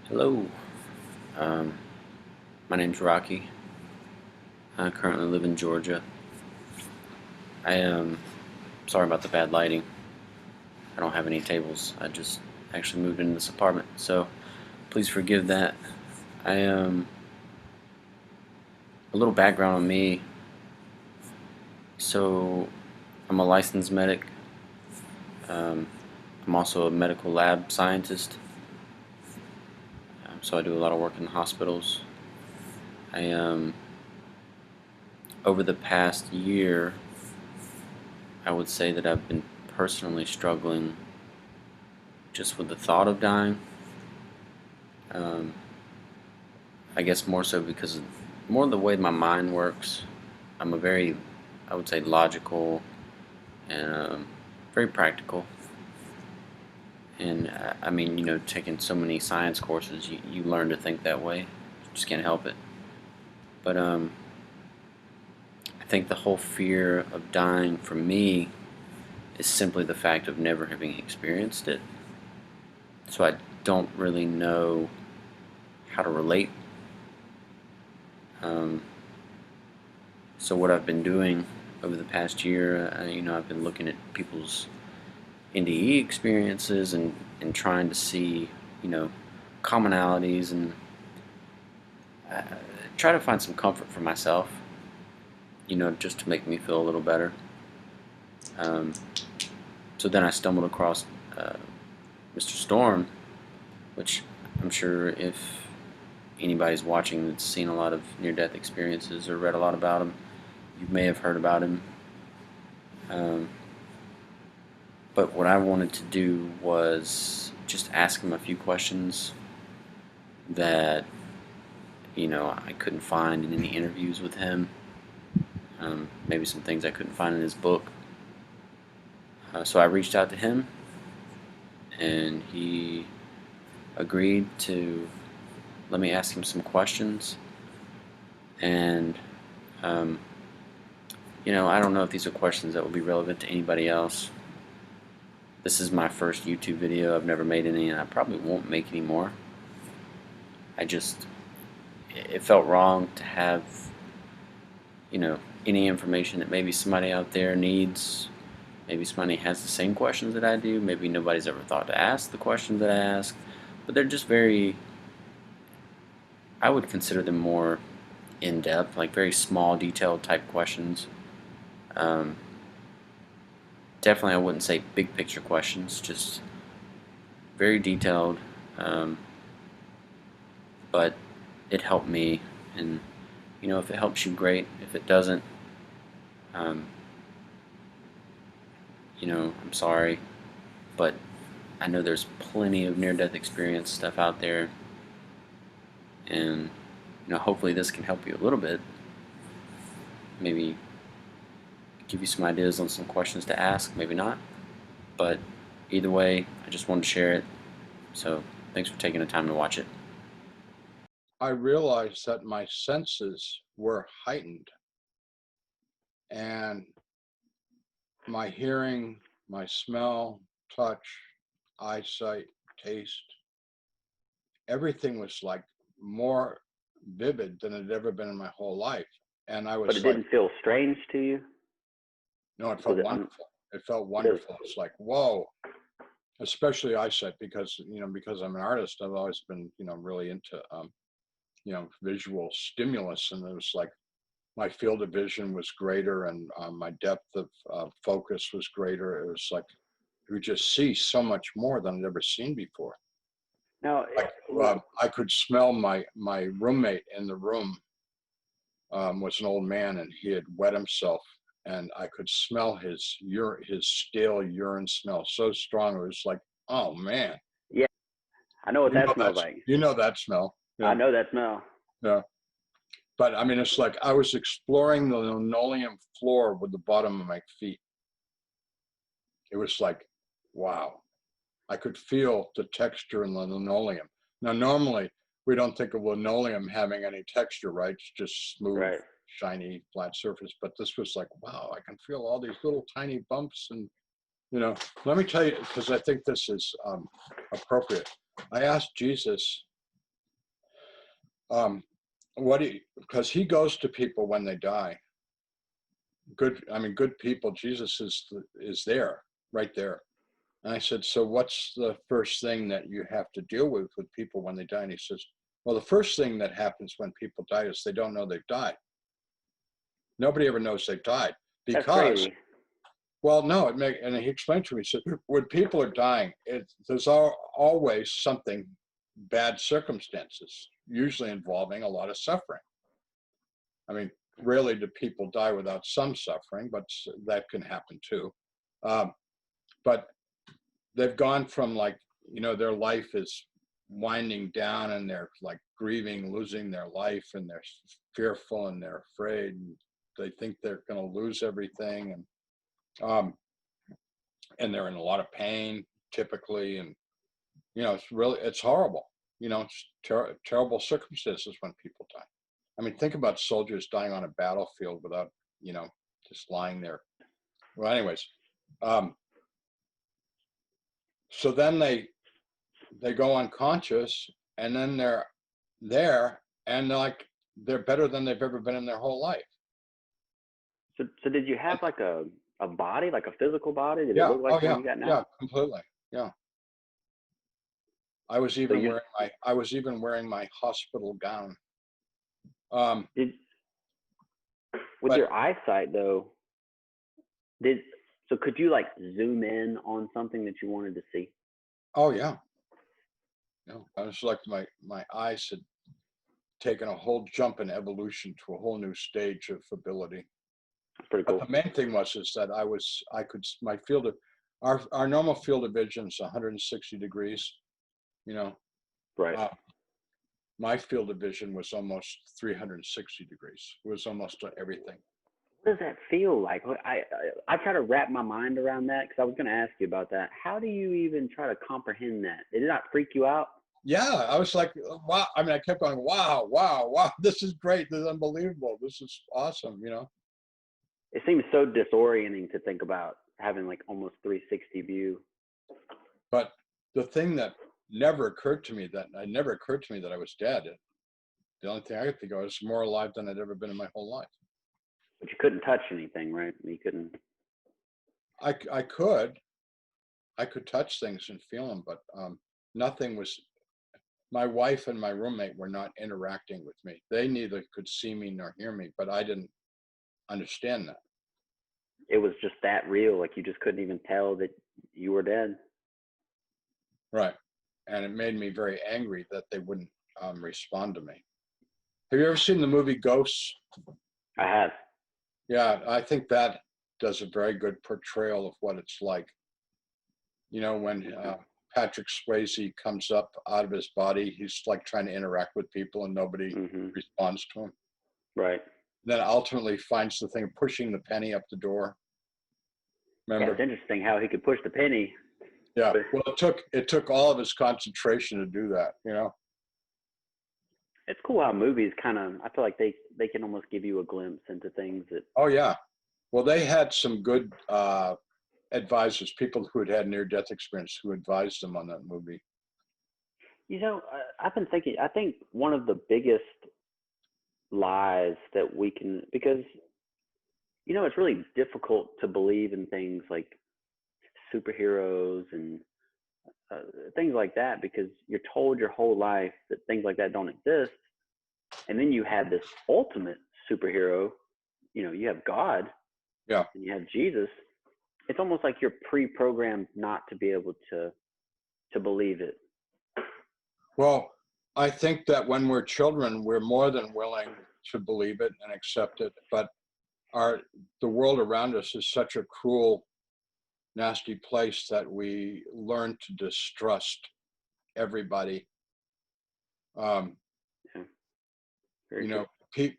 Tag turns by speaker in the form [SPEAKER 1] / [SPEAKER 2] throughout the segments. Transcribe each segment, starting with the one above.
[SPEAKER 1] Hello, um, my name's Rocky. I currently live in Georgia. I am sorry about the bad lighting. I don't have any tables. I just actually moved into this apartment, so please forgive that. I a little background on me. So I'm a licensed medic. Um, I'm also a medical lab scientist. So I do a lot of work in hospitals. I over the past year, I would say that I've been personally struggling just with the thought of dying. Um, I guess more so because of more the way my mind works. I'm a very, I would say, logical and very practical. And I mean, taking so many science courses, you learn to think that way. You just can't help it. But I think the whole fear of dying for me is simply the fact of never having experienced it. So I don't really know how to relate. Um, so what I've been doing over the past year, I've been looking at people's NDE experiences and trying to see, you know, commonalities and uh, try to find some comfort for myself, just to make me feel a little better. Um, so then I stumbled across uh, Mr. Storm, which I'm sure if anybody's watching that's seen a lot of near-death experiences or read a lot about him, you may have heard about him. Um, but what I wanted to do was just ask him a few questions that I couldn't find in any interviews with him. Maybe some things I couldn't find in his book. So I reached out to him, and he agreed to let me ask him some questions. And um, I don't know if these are questions that will be relevant to anybody else. This is my first YouTube video. I've never made any, and I probably won't make any more. It felt wrong to have any information that maybe somebody out there needs. Maybe somebody has the same questions that I do. Maybe nobody's ever thought to ask the questions that I ask. But they're just very, I would consider them more in depth, like very small, detailed type questions. Um, Definitely, I wouldn't say big picture questions, just very detailed. Um, but it helped me. And, if it helps you, great. If it doesn't, um, I'm sorry. But I know there's plenty of near-death experience stuff out there, and hopefully this can help you a little bit. Maybe give you some ideas on some questions to ask. Maybe not, but either way, I just wanted to share it. So thanks for taking the time to watch it.
[SPEAKER 2] I realized that my senses were heightened and my hearing, my smell, touch, eyesight, taste, everything was like more vivid than it had ever been in my whole life. And I
[SPEAKER 3] But
[SPEAKER 2] was
[SPEAKER 3] it
[SPEAKER 2] like,
[SPEAKER 3] didn't feel strange to you?
[SPEAKER 2] no, it
[SPEAKER 3] Was
[SPEAKER 2] felt
[SPEAKER 3] it
[SPEAKER 2] wonderful. It felt
[SPEAKER 3] really?
[SPEAKER 2] wonderful. It's like, whoa, especially eyesight because, because I'm an artist, I've always been, really into, visual stimulus. And it was like, my field of vision was greater and my depth of focus was greater. It was like you would just see so much more than I'd ever seen before.
[SPEAKER 3] Now,
[SPEAKER 2] Like I could smell my roommate in the room was an old man and he had wet himself and I could smell his stale urine smell so strong. It was like, oh man,
[SPEAKER 3] yeah, I know what
[SPEAKER 2] you know
[SPEAKER 3] that smells like.
[SPEAKER 2] that smell.
[SPEAKER 3] I
[SPEAKER 2] Yeah,
[SPEAKER 3] know that smell.
[SPEAKER 2] yeah. But I mean, it's like I was exploring the linoleum floor with the bottom of my feet. It was like, wow, I could feel the texture in the linoleum. Now, normally we don't think of linoleum having any texture, right? It's just smooth,
[SPEAKER 3] Right.
[SPEAKER 2] shiny, flat surface. But this was like, wow, I can feel all these little tiny bumps. And, let me tell you, because I think this is appropriate. I asked Jesus What he, because he goes to people when they die. Good people. Jesus is there, right there. And I said, so what's the first thing that you have to deal with people when they die? And he says, well, the first thing that happens when people die is they don't know they've died. Nobody ever knows they've died
[SPEAKER 3] That's
[SPEAKER 2] because,
[SPEAKER 3] crazy.
[SPEAKER 2] well, no, and he explained to me, he said, when people are dying, there's always something, bad circumstances, usually involving a lot of suffering. I mean, rarely do people die without some suffering, but that can happen too. But they've gone from, like, their life is winding down and they're like grieving, losing their life, and they're fearful and they're afraid. And they think they're going to lose everything. And they're in a lot of pain typically. And, it's horrible. It's terrible circumstances when people die. I mean, think about soldiers dying on a battlefield without, just lying there. Well, anyways, so then they go unconscious, and then they're there, and they're better than they've ever been in their whole life.
[SPEAKER 3] So did you have like a body, like a physical body? Did it
[SPEAKER 2] Yeah.
[SPEAKER 3] look like
[SPEAKER 2] Oh
[SPEAKER 3] the
[SPEAKER 2] yeah.
[SPEAKER 3] one you got now?
[SPEAKER 2] Yeah. Completely. Yeah. I was even wearing my hospital gown.
[SPEAKER 3] With
[SPEAKER 2] but-
[SPEAKER 3] your eyesight though, so could you like zoom in on something that you wanted to see?
[SPEAKER 2] Oh yeah. I was like my eyes had taken a whole jump in evolution to a whole new stage of ability.
[SPEAKER 3] That's pretty
[SPEAKER 2] But
[SPEAKER 3] cool.
[SPEAKER 2] the main thing is that my field of our normal field of vision is 160 degrees.
[SPEAKER 3] Right.
[SPEAKER 2] My field of vision was almost 360 degrees. It was almost everything.
[SPEAKER 3] What does that feel like? I try to wrap my mind around that, because I was going to ask you about that. How do you even try to comprehend that? Did it not freak you out?
[SPEAKER 2] Yeah, I was like, wow. I mean, I kept going, wow, wow, wow. This is great. This is unbelievable. This is awesome.
[SPEAKER 3] It seems so disorienting to think about having like almost 360 view.
[SPEAKER 2] But the thing that never occurred to me that I was dead. The only thing I could think of was more alive than I'd ever been in my whole life.
[SPEAKER 3] But you couldn't touch anything, right? You couldn't.
[SPEAKER 2] I could touch things and feel them, but nothing was. My wife and my roommate were not interacting with me. They neither could see me nor hear me, but I didn't understand that.
[SPEAKER 3] It was just that real. Like you just couldn't even tell that you were dead.
[SPEAKER 2] Right. And it made me very angry that they wouldn't respond to me. Have you ever seen the movie Ghosts?
[SPEAKER 3] I have.
[SPEAKER 2] Yeah, I think that does a very good portrayal of what it's like. When Patrick Swayze comes up out of his body, he's like trying to interact with people and nobody responds to him.
[SPEAKER 3] Right.
[SPEAKER 2] Then ultimately finds the thing pushing the penny up the door. Remember?
[SPEAKER 3] Yeah, it's interesting how he could push the penny.
[SPEAKER 2] Yeah. Well, it took all of his concentration to do that.
[SPEAKER 3] It's cool how movies kind of, I feel like they can almost give you a glimpse into things that.
[SPEAKER 2] Oh yeah. Well, they had some good advisors, people who had near-death experience, who advised them on that movie.
[SPEAKER 3] I've been thinking, I think one of the biggest lies that we can, because, it's really difficult to believe in things like superheroes and things like that, because you're told your whole life that things like that don't exist. And then you have this ultimate superhero, you have God.
[SPEAKER 2] Yeah.
[SPEAKER 3] And you have Jesus. It's almost like you're pre-programmed not to be able to believe it.
[SPEAKER 2] Well, I think that when we're children, we're more than willing to believe it and accept it. But the world around us is such a cruel, nasty place that we learn to distrust everybody.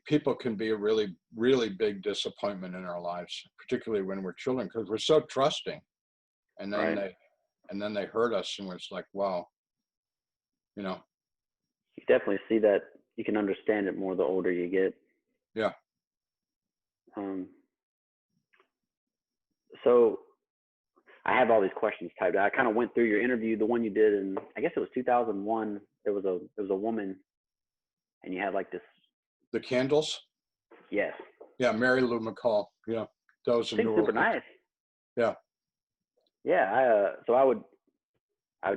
[SPEAKER 2] People can be a really, really big disappointment in our lives, particularly when we're children, because we're so trusting. And then they hurt us, and we're just like, wow.
[SPEAKER 3] You definitely see that. You can understand it more the older you get.
[SPEAKER 2] Yeah.
[SPEAKER 3] So I have all these questions typed out. I kind of went through your interview, the one you did in, I guess it was 2001. There was a woman and you had like this.
[SPEAKER 2] The candles.
[SPEAKER 3] Yes,
[SPEAKER 2] Yeah, Mary Lou McCall. Yeah, those are
[SPEAKER 3] seems super nice.
[SPEAKER 2] Yeah.
[SPEAKER 3] Yeah, so I would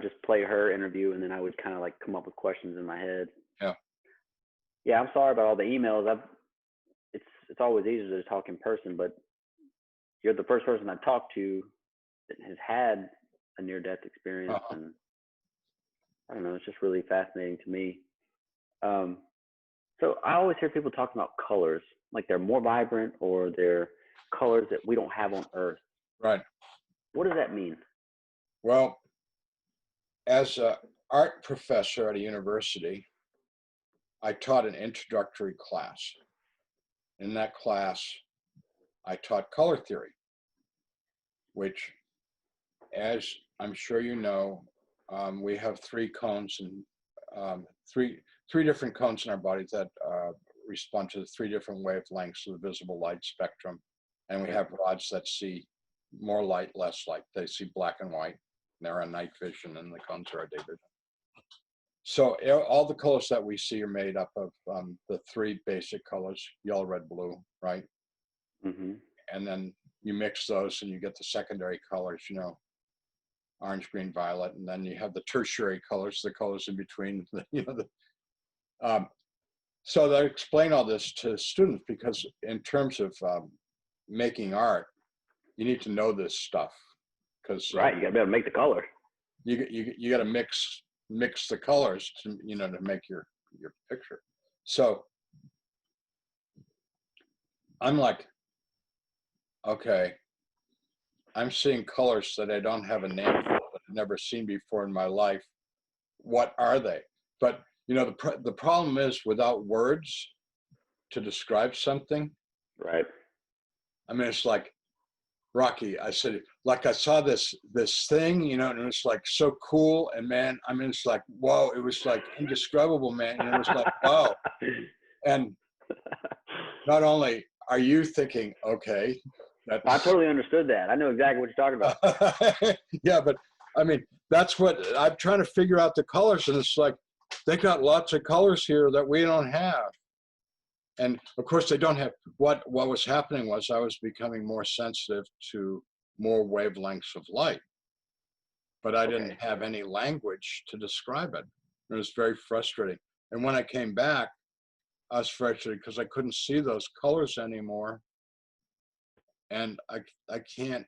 [SPEAKER 3] just play her interview, and then I would kind of like come up with questions in my head.
[SPEAKER 2] Yeah.
[SPEAKER 3] Yeah, I'm sorry about all the emails. It's always easier to talk in person, but you're the first person I've talked to that has had a near-death experience, and I don't know, it's just really fascinating to me. So I always hear people talking about colors, like they're more vibrant or they're colors that we don't have on Earth.
[SPEAKER 2] Right.
[SPEAKER 3] What does that mean?
[SPEAKER 2] Well, as an art professor at a university, I taught an introductory class. In that class, I taught color theory, which, as I'm sure you know, we have three cones and three different cones in our bodies that respond to the three different wavelengths of the visible light spectrum. And we have rods that see more light, less light. They see black and white. They're on night vision, and the cones are our day vision. So all the colors that we see are made up of the three basic colors: yellow, red, blue, right?
[SPEAKER 3] Mm-hmm.
[SPEAKER 2] And then you mix those and you get the secondary colors, orange, green, violet. And then you have the tertiary colors, the colors in between, so I explain all this to students because in terms of making art, you need to know this stuff. Because
[SPEAKER 3] Right, you got to be able to make the color.
[SPEAKER 2] you got to mix the colors to make your picture. So I'm like, okay, I'm seeing colors that I don't have a name for, that I've never seen before in my life. What are they? But the problem is, without words to describe something.
[SPEAKER 3] Right.
[SPEAKER 2] I mean, it's like, Rocky, I said, like, I saw this thing, and it was like so cool. And man, I mean, it's like, whoa, it was like indescribable, man. And it was like, wow. And not only are you thinking, okay,
[SPEAKER 3] I totally understood that. I know exactly what you're talking about.
[SPEAKER 2] Yeah, but I mean, that's what I'm trying to figure out, the colors. And it's like, they got lots of colors here that we don't have. And of course, they don't have, what was happening was I was becoming more sensitive to more wavelengths of light, but I didn't have any language to describe it. It was very frustrating. And when I came back, I was frustrated because I couldn't see those colors anymore. And I can't,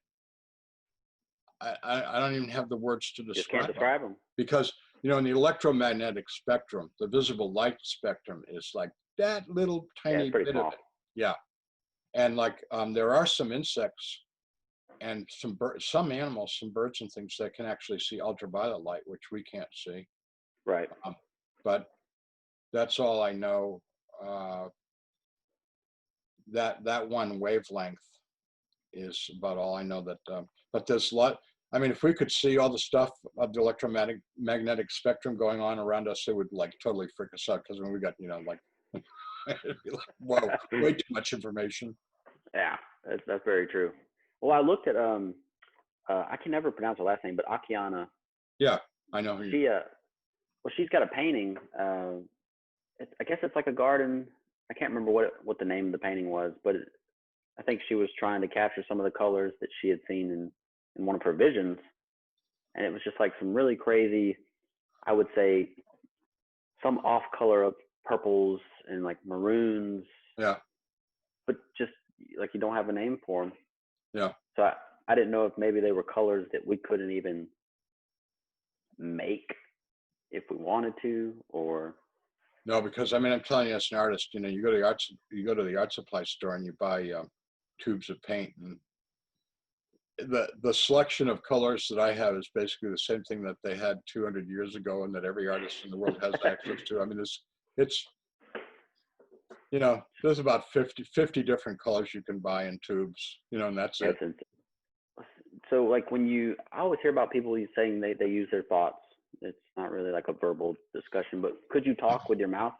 [SPEAKER 2] I don't even have the words to
[SPEAKER 3] Just can't describe them.
[SPEAKER 2] because, in the electromagnetic spectrum, the visible light spectrum is like that little tiny bit of it. Yeah. And like, there are some insects and some animals, some birds and things that can actually see ultraviolet light, which we can't see.
[SPEAKER 3] Right.
[SPEAKER 2] But that's all I know. That one wavelength is about all I know. That, but there's a lot. I mean, if we could see all the stuff of the electromagnetic spectrum going on around us, it would like totally freak us out. Because when we got, like, it'd be like, whoa, way too much information.
[SPEAKER 3] Yeah, that's very true. Well, I looked at I can never pronounce her last name, but Akiana.
[SPEAKER 2] Yeah, I know.
[SPEAKER 3] Well, she's got a painting. I guess it's like a garden. I can't remember what the name of the painting was, but I think she was trying to capture some of the colors that she had seen in one of her visions, and it was just like some really crazy, I would say, some off color of purples and like maroons.
[SPEAKER 2] Yeah.
[SPEAKER 3] But just like you don't have a name for them.
[SPEAKER 2] Yeah.
[SPEAKER 3] So I didn't know if maybe they were colors that we couldn't even make if we wanted to, or.
[SPEAKER 2] No, because I mean, I'm telling you, as an artist, you go to the art supply store and you buy tubes of paint, and the selection of colors that I have is basically the same thing that they had 200 years ago, and that every artist in the world has access to. I mean, it's there's about 50 different colors you can buy in tubes, and that's it.
[SPEAKER 3] So like I always hear about people saying they use their thoughts. It's not really like a verbal discussion, but could you talk with your mouth?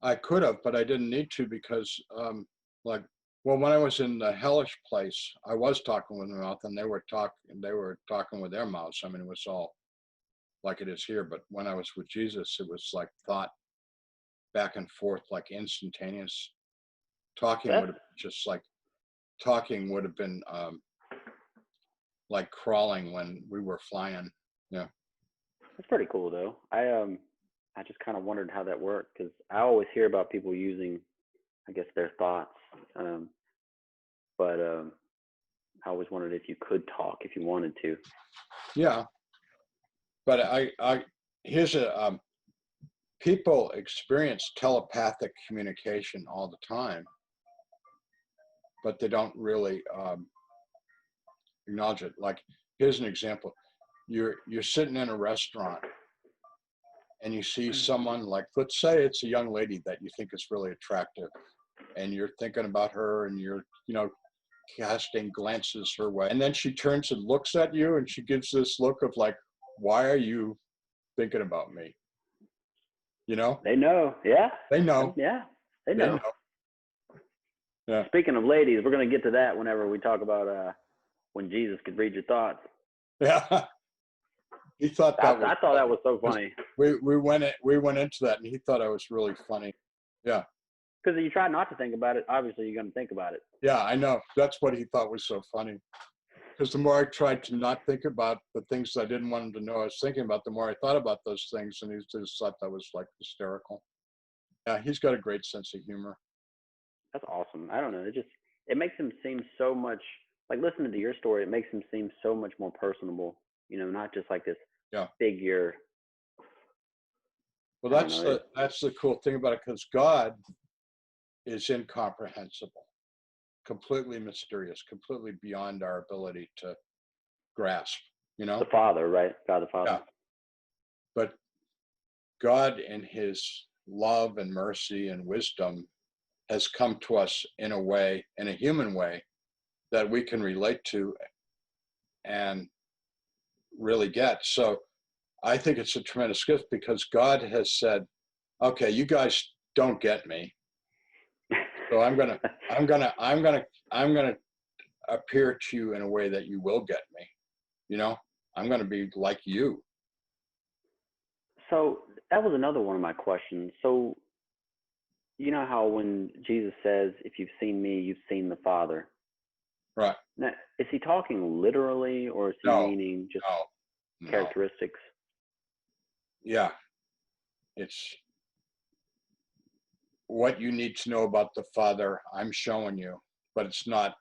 [SPEAKER 2] I could have, but I didn't need to because, when I was in the hellish place, I was talking with my mouth, and they were talking with their mouths. I mean, it was all like it is here. But when I was with Jesus, it was like thought back and forth like instantaneous. Talking
[SPEAKER 3] That's
[SPEAKER 2] would have just like talking would have been like crawling when we were flying. Yeah.
[SPEAKER 3] that's pretty cool though. I just kind of wondered how that worked because I always hear about people using, I guess, their thoughts. Um, but I always wondered if you could talk if you wanted to.
[SPEAKER 2] Yeah. But here's people experience telepathic communication all the time, but they don't really acknowledge it. Like, here's an example. You're sitting in a restaurant and you see someone, like, let's say it's a young lady that you think is really attractive, and you're thinking about her and you're, casting glances her way. And then she turns and looks at you and she gives this look of like, why are you thinking about me?
[SPEAKER 3] They know, yeah,
[SPEAKER 2] They know.
[SPEAKER 3] yeah, they
[SPEAKER 2] They
[SPEAKER 3] know.
[SPEAKER 2] know. Yeah.
[SPEAKER 3] Speaking of ladies, we're gonna get to that whenever we talk about when Jesus could read your thoughts.
[SPEAKER 2] Yeah. He thought that was
[SPEAKER 3] I thought that was so funny
[SPEAKER 2] we went into that and he thought I was really funny. Yeah.
[SPEAKER 3] because you try not to think about it. Obviously, you're gonna think about it.
[SPEAKER 2] Yeah, I know. That's what he thought was so funny. Because the more I tried to not think about the things I didn't want him to know I was thinking about, the more I thought about those things, and he just thought that was like hysterical. Yeah, he's got a great sense of humor.
[SPEAKER 3] That's awesome. I don't know. It makes him seem so much like listening to your story. It makes him seem so much more personable. Not just like this
[SPEAKER 2] Yeah.
[SPEAKER 3] figure.
[SPEAKER 2] Well,
[SPEAKER 3] I don't know.
[SPEAKER 2] that's the cool thing about it, because God is incomprehensible, completely mysterious, completely beyond our ability to grasp.
[SPEAKER 3] The Father, right? God the Father.
[SPEAKER 2] Yeah. But God, in his love and mercy and wisdom, has come to us in a way, in a human way, that we can relate to and really get. So I think it's a tremendous gift, because God has said, okay, you guys don't get me. So I'm gonna appear to you in a way that you will get me. I'm gonna be like you.
[SPEAKER 3] So that was another one of my questions. So you know how when Jesus says, "If you've seen me, you've seen the Father."
[SPEAKER 2] Right.
[SPEAKER 3] Now, is he talking literally, or is he
[SPEAKER 2] No,
[SPEAKER 3] meaning just
[SPEAKER 2] no.
[SPEAKER 3] characteristics?
[SPEAKER 2] Yeah. It's what you need to know about the Father, I'm showing you, but it's not,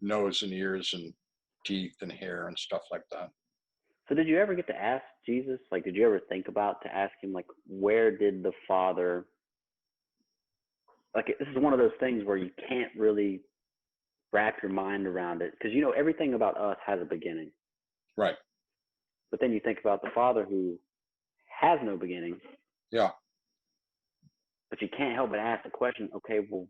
[SPEAKER 2] nose and ears and teeth and hair and stuff like that.
[SPEAKER 3] So did you ever get to ask Jesus? Like, did you ever think about to ask him, like, where did the Father? Like, this is one of those things where you can't really wrap your mind around it because everything about us has a beginning.
[SPEAKER 2] Right.
[SPEAKER 3] But then you think about the Father who has no beginning.
[SPEAKER 2] Yeah.
[SPEAKER 3] But you can't help but ask the question, okay, well,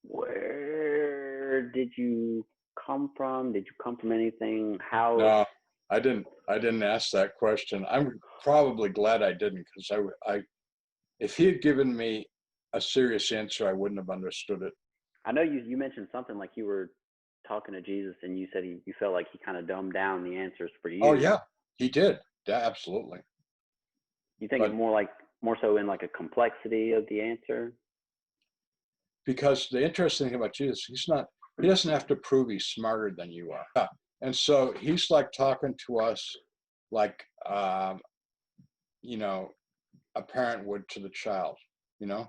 [SPEAKER 3] where did you come from? Did you come from anything? How?
[SPEAKER 2] No, I didn't ask that question. I'm probably glad I didn't, because if he had given me a serious answer, I wouldn't have understood it.
[SPEAKER 3] I know you mentioned something like you were talking to Jesus and you said you felt like he kind of dumbed down the answers for you.
[SPEAKER 2] Oh yeah, he did. Yeah, absolutely.
[SPEAKER 3] You think it more so in like a complexity of the answer?
[SPEAKER 2] Because the interesting thing about Jesus, he doesn't have to prove he's smarter than you are. Yeah. And so he's like talking to us like, a parent would to the child,
[SPEAKER 3] Mm-hmm.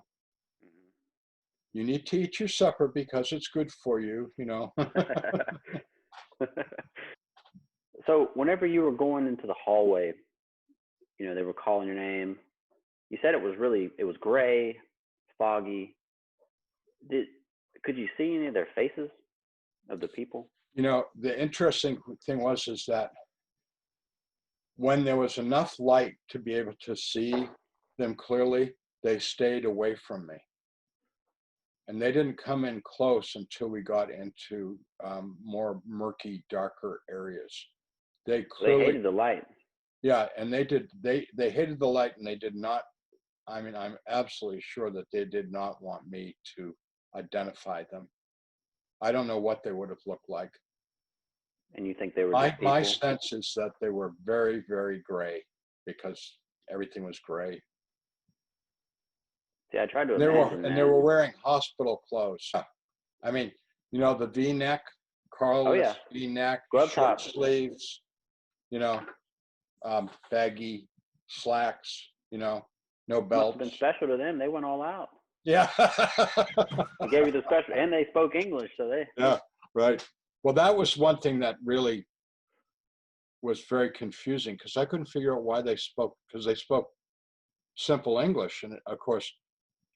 [SPEAKER 2] You need to eat your supper because it's good for you,
[SPEAKER 3] So whenever you were going into the hallway, they were calling your name. You said it was gray, foggy. Could you see any of their faces of the people?
[SPEAKER 2] The interesting thing is that when there was enough light to be able to see them clearly, they stayed away from me. And they didn't come in close until we got into more murky, darker areas. They
[SPEAKER 3] hated the light.
[SPEAKER 2] Yeah, and they did. They hated the light, and they did not. I mean, I'm absolutely sure that they did not want me to identify them. I don't know what they would have looked like.
[SPEAKER 3] And you think they were just people?
[SPEAKER 2] My sense is that they were very, very gray, because everything was gray.
[SPEAKER 3] See, I tried to
[SPEAKER 2] They were
[SPEAKER 3] imagine
[SPEAKER 2] and
[SPEAKER 3] that.
[SPEAKER 2] they were wearing hospital clothes. I mean, you know, the V-neck,
[SPEAKER 3] Oh yeah,
[SPEAKER 2] collarless V-neck,
[SPEAKER 3] glove
[SPEAKER 2] short
[SPEAKER 3] top.
[SPEAKER 2] sleeves, you know, baggy slacks, you know, no
[SPEAKER 3] Must have been
[SPEAKER 2] belts.
[SPEAKER 3] special to them. They went all out.
[SPEAKER 2] Yeah.
[SPEAKER 3] They gave you the special, and they spoke English, so they.
[SPEAKER 2] Yeah, right. Well, that was one thing that really was very confusing because I couldn't figure out why they spoke, because they spoke simple English. And of course,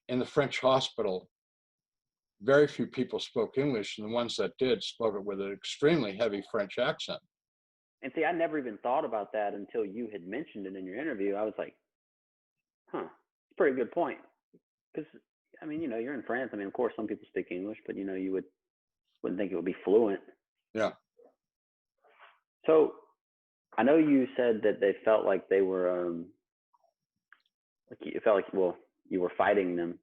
[SPEAKER 2] in the French hospital, very few people spoke English, and the ones that did spoke it with an extremely heavy French accent.
[SPEAKER 3] And see, I never even thought about that until you had mentioned it in your interview. I was like, huh, it's a pretty good point. Because, I mean, you know, you're in France. I mean, of course, some people speak English, but, you know, wouldn't think it would be fluent.
[SPEAKER 2] Yeah.
[SPEAKER 3] So I know you said that they felt like they were, like it felt like, well, you were fighting them.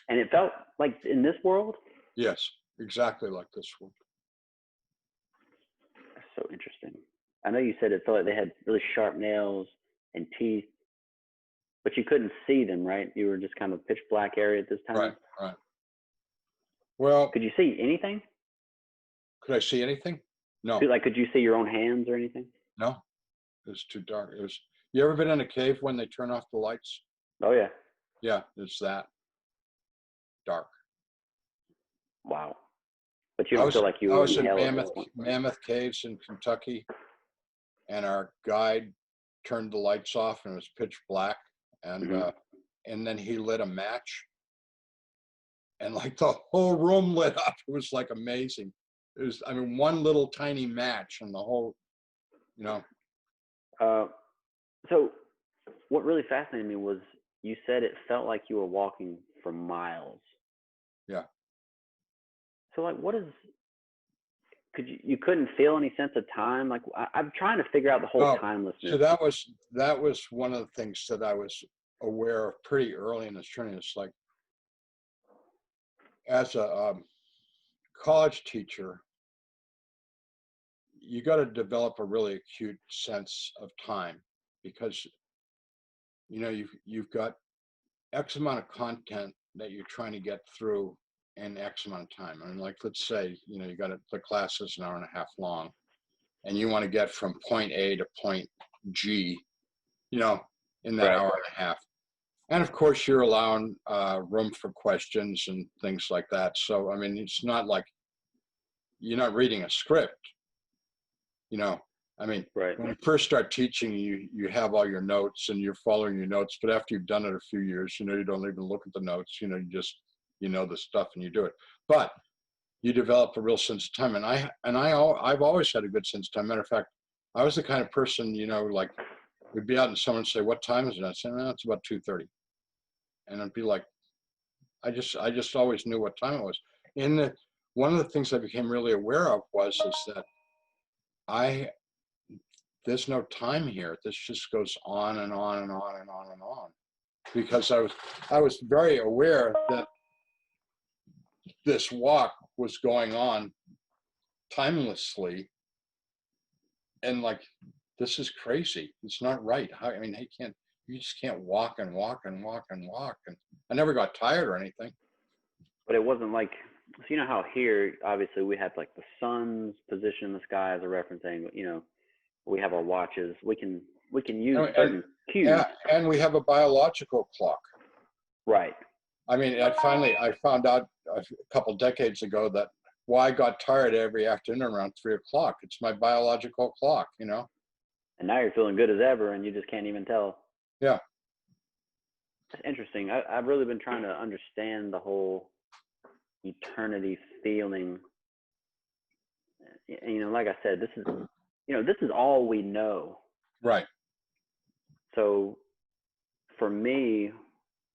[SPEAKER 3] And it felt like in this world,
[SPEAKER 2] Yes, exactly like this one.
[SPEAKER 3] that's so interesting. I know you said it felt like they had really sharp nails and teeth, but you couldn't see them, right? You were just kind of pitch black area at this time.
[SPEAKER 2] Right, right. Well,
[SPEAKER 3] Could you see anything?
[SPEAKER 2] could I see anything? No,
[SPEAKER 3] Could you see your own hands or anything?
[SPEAKER 2] no, it was too dark. It was, you ever been in a cave when they turn off the lights?
[SPEAKER 3] Oh yeah.
[SPEAKER 2] Yeah, it's that dark.
[SPEAKER 3] Wow. But you
[SPEAKER 2] I
[SPEAKER 3] don't feel
[SPEAKER 2] was
[SPEAKER 3] like you
[SPEAKER 2] I
[SPEAKER 3] were
[SPEAKER 2] was
[SPEAKER 3] in
[SPEAKER 2] in
[SPEAKER 3] hell at this point.
[SPEAKER 2] Mammoth Caves in Kentucky, and our guide turned the lights off, and it was pitch black, and
[SPEAKER 3] Mhm.
[SPEAKER 2] and then he lit a match, and like the whole room lit up. It was like amazing. It was, I mean, one little tiny match, and the whole, you know.
[SPEAKER 3] So what really fascinated me was you said it felt like you were walking for miles.
[SPEAKER 2] Yeah.
[SPEAKER 3] So like, what is? You couldn't feel any sense of time? Like I'm trying to figure out the whole
[SPEAKER 2] Oh,
[SPEAKER 3] timelessness.
[SPEAKER 2] so that was one of the things that I was aware of pretty early in this journey. It's like, as a college teacher, you got to develop a really acute sense of time, because you know you've got X amount of content that you're trying to get through in X amount of time. I mean, like, let's say, you know, you got the class is an hour and a half long, and you want to get from point A to point G, you know, in that
[SPEAKER 3] Right.
[SPEAKER 2] hour and a half. And of course, you're allowing room for questions and things like that. So, I mean, it's not like you're not reading a script, you know. I mean,
[SPEAKER 3] Right.
[SPEAKER 2] when you first start teaching, you have all your notes and you're following your notes. But after you've done it a few years, you know, you don't even look at the notes. You know, you just, you know, the stuff and you do it. But you develop a real sense of time. And I've always had a good sense of time. Matter of fact, I was the kind of person, you know, like, we'd be out and someone would say, "What time is it?" I'd say, "No, it's about 2:30." And I'd be like, I just always knew what time it was. In the One of the things I became really aware of is that I there's no time here. This just goes on and on and on and on and on. Because I was very aware that this walk was going on timelessly, and like, this is crazy. It's not right. I mean, you just can't walk and walk and walk and walk. And I never got tired or anything.
[SPEAKER 3] But it wasn't like, so you know how here obviously we have like the sun's position in the sky as a reference angle. You know, we have our watches. We can use certain cues.
[SPEAKER 2] Yeah, and we have a biological clock.
[SPEAKER 3] Right.
[SPEAKER 2] I mean, I found out a couple decades ago that why I got tired every afternoon around 3 o'clock. It's my biological clock, you know?
[SPEAKER 3] And now you're feeling good as ever, and you just can't even tell.
[SPEAKER 2] Yeah.
[SPEAKER 3] It's interesting. I've really been trying to understand the whole eternity feeling. You know, like I said, this is all we know.
[SPEAKER 2] Right.
[SPEAKER 3] So for me,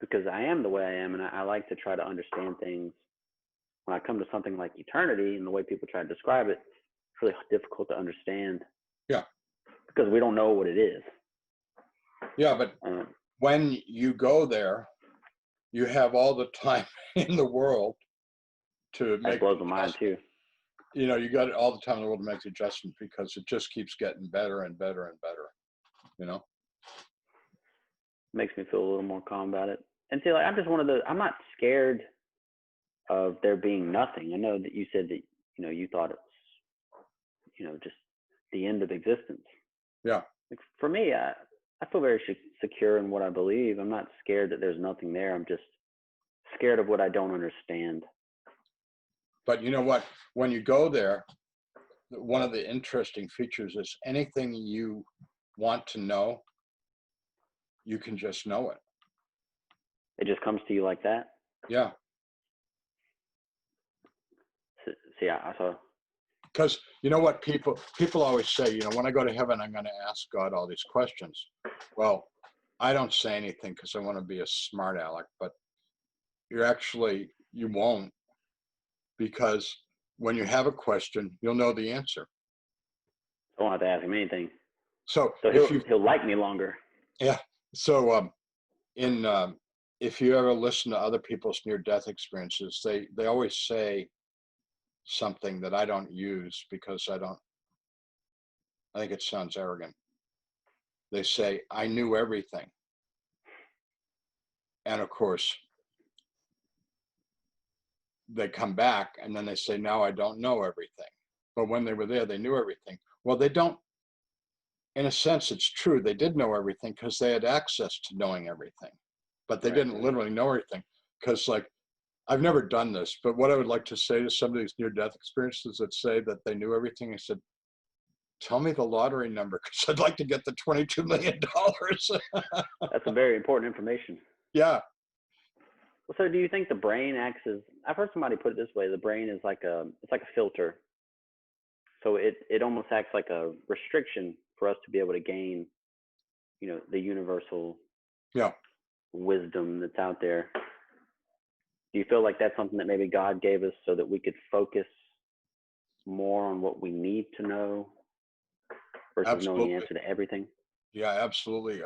[SPEAKER 3] because I am the way I am, and I like to try to understand things, when I come to something like eternity and the way people try to describe it, it's really difficult to understand.
[SPEAKER 2] Yeah.
[SPEAKER 3] Because we don't know what it is.
[SPEAKER 2] Yeah, but when you go there, you have all the time in the world to make.
[SPEAKER 3] That blows my mind too.
[SPEAKER 2] You know, you got all the time in the world to make the adjustment, because it just keeps getting better and better and better, you know?
[SPEAKER 3] Makes me feel a little more calm about it. And see, like, I'm just one of those. I'm not scared of there being nothing. I know that you said that you thought it's just the end of existence.
[SPEAKER 2] Yeah.
[SPEAKER 3] Like for me, I feel very secure in what I believe. I'm not scared that there's nothing there. I'm just scared of what I don't understand.
[SPEAKER 2] But you know what? When you go there, one of the interesting features is anything you want to know, you can just know it.
[SPEAKER 3] It just comes to you like that.
[SPEAKER 2] Yeah.
[SPEAKER 3] See, I saw.
[SPEAKER 2] Because you know what, people always say, when I go to heaven, I'm going to ask God all these questions. Well, I don't say anything because I want to be a smart aleck, but you won't, because when you have a question, you'll know the answer.
[SPEAKER 3] I don't have to ask him anything.
[SPEAKER 2] So
[SPEAKER 3] he'll like me longer.
[SPEAKER 2] Yeah. So if you ever listen to other people's near-death experiences, they always say something that I don't use because I think it sounds arrogant. They say, I knew everything. And of course, they come back and then they say, now I don't know everything. But when they were there, they knew everything. Well, they don't, in a sense, it's true. They did know everything because they had access to knowing everything. But they didn't literally know everything. Because, like, I've never done this, but what I would like to say to some of these near-death experiences that say that they knew everything, I said, tell me the lottery number because I'd like to get the $22 million.
[SPEAKER 3] That's a very important information.
[SPEAKER 2] Yeah.
[SPEAKER 3] Well, so do you think the brain acts as, I've heard somebody put it this way, the brain is like it's like a filter. So it almost acts like a restriction for us to be able to gain, the universal wisdom that's out there. Do you feel like that's something that maybe God gave us so that we could focus more on what we need to know versus knowing the answer to everything?
[SPEAKER 2] Yeah, absolutely.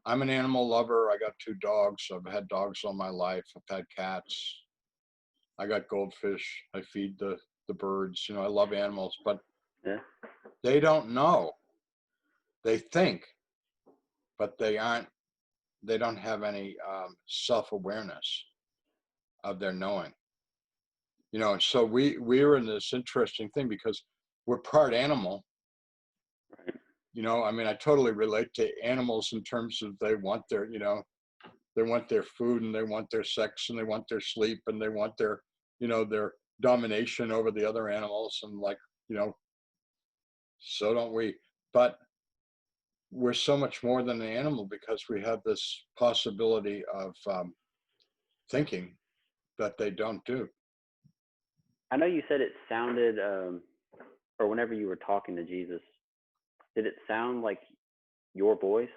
[SPEAKER 2] I'm an animal lover. I got 2 dogs. I've had dogs all my life. I've had cats. I got goldfish. I feed the birds. I love animals, but they don't know. They think, but they don't have any self-awareness of their knowing. So we're in this interesting thing because we're part animal. I mean, I totally relate to animals in terms of they want their food and they want their sex and they want their sleep and they want their domination over the other animals, and so don't we. But we're so much more than an animal because we have this possibility of thinking that they don't do.
[SPEAKER 3] I know you said it sounded, or whenever you were talking to Jesus, did it sound like your voice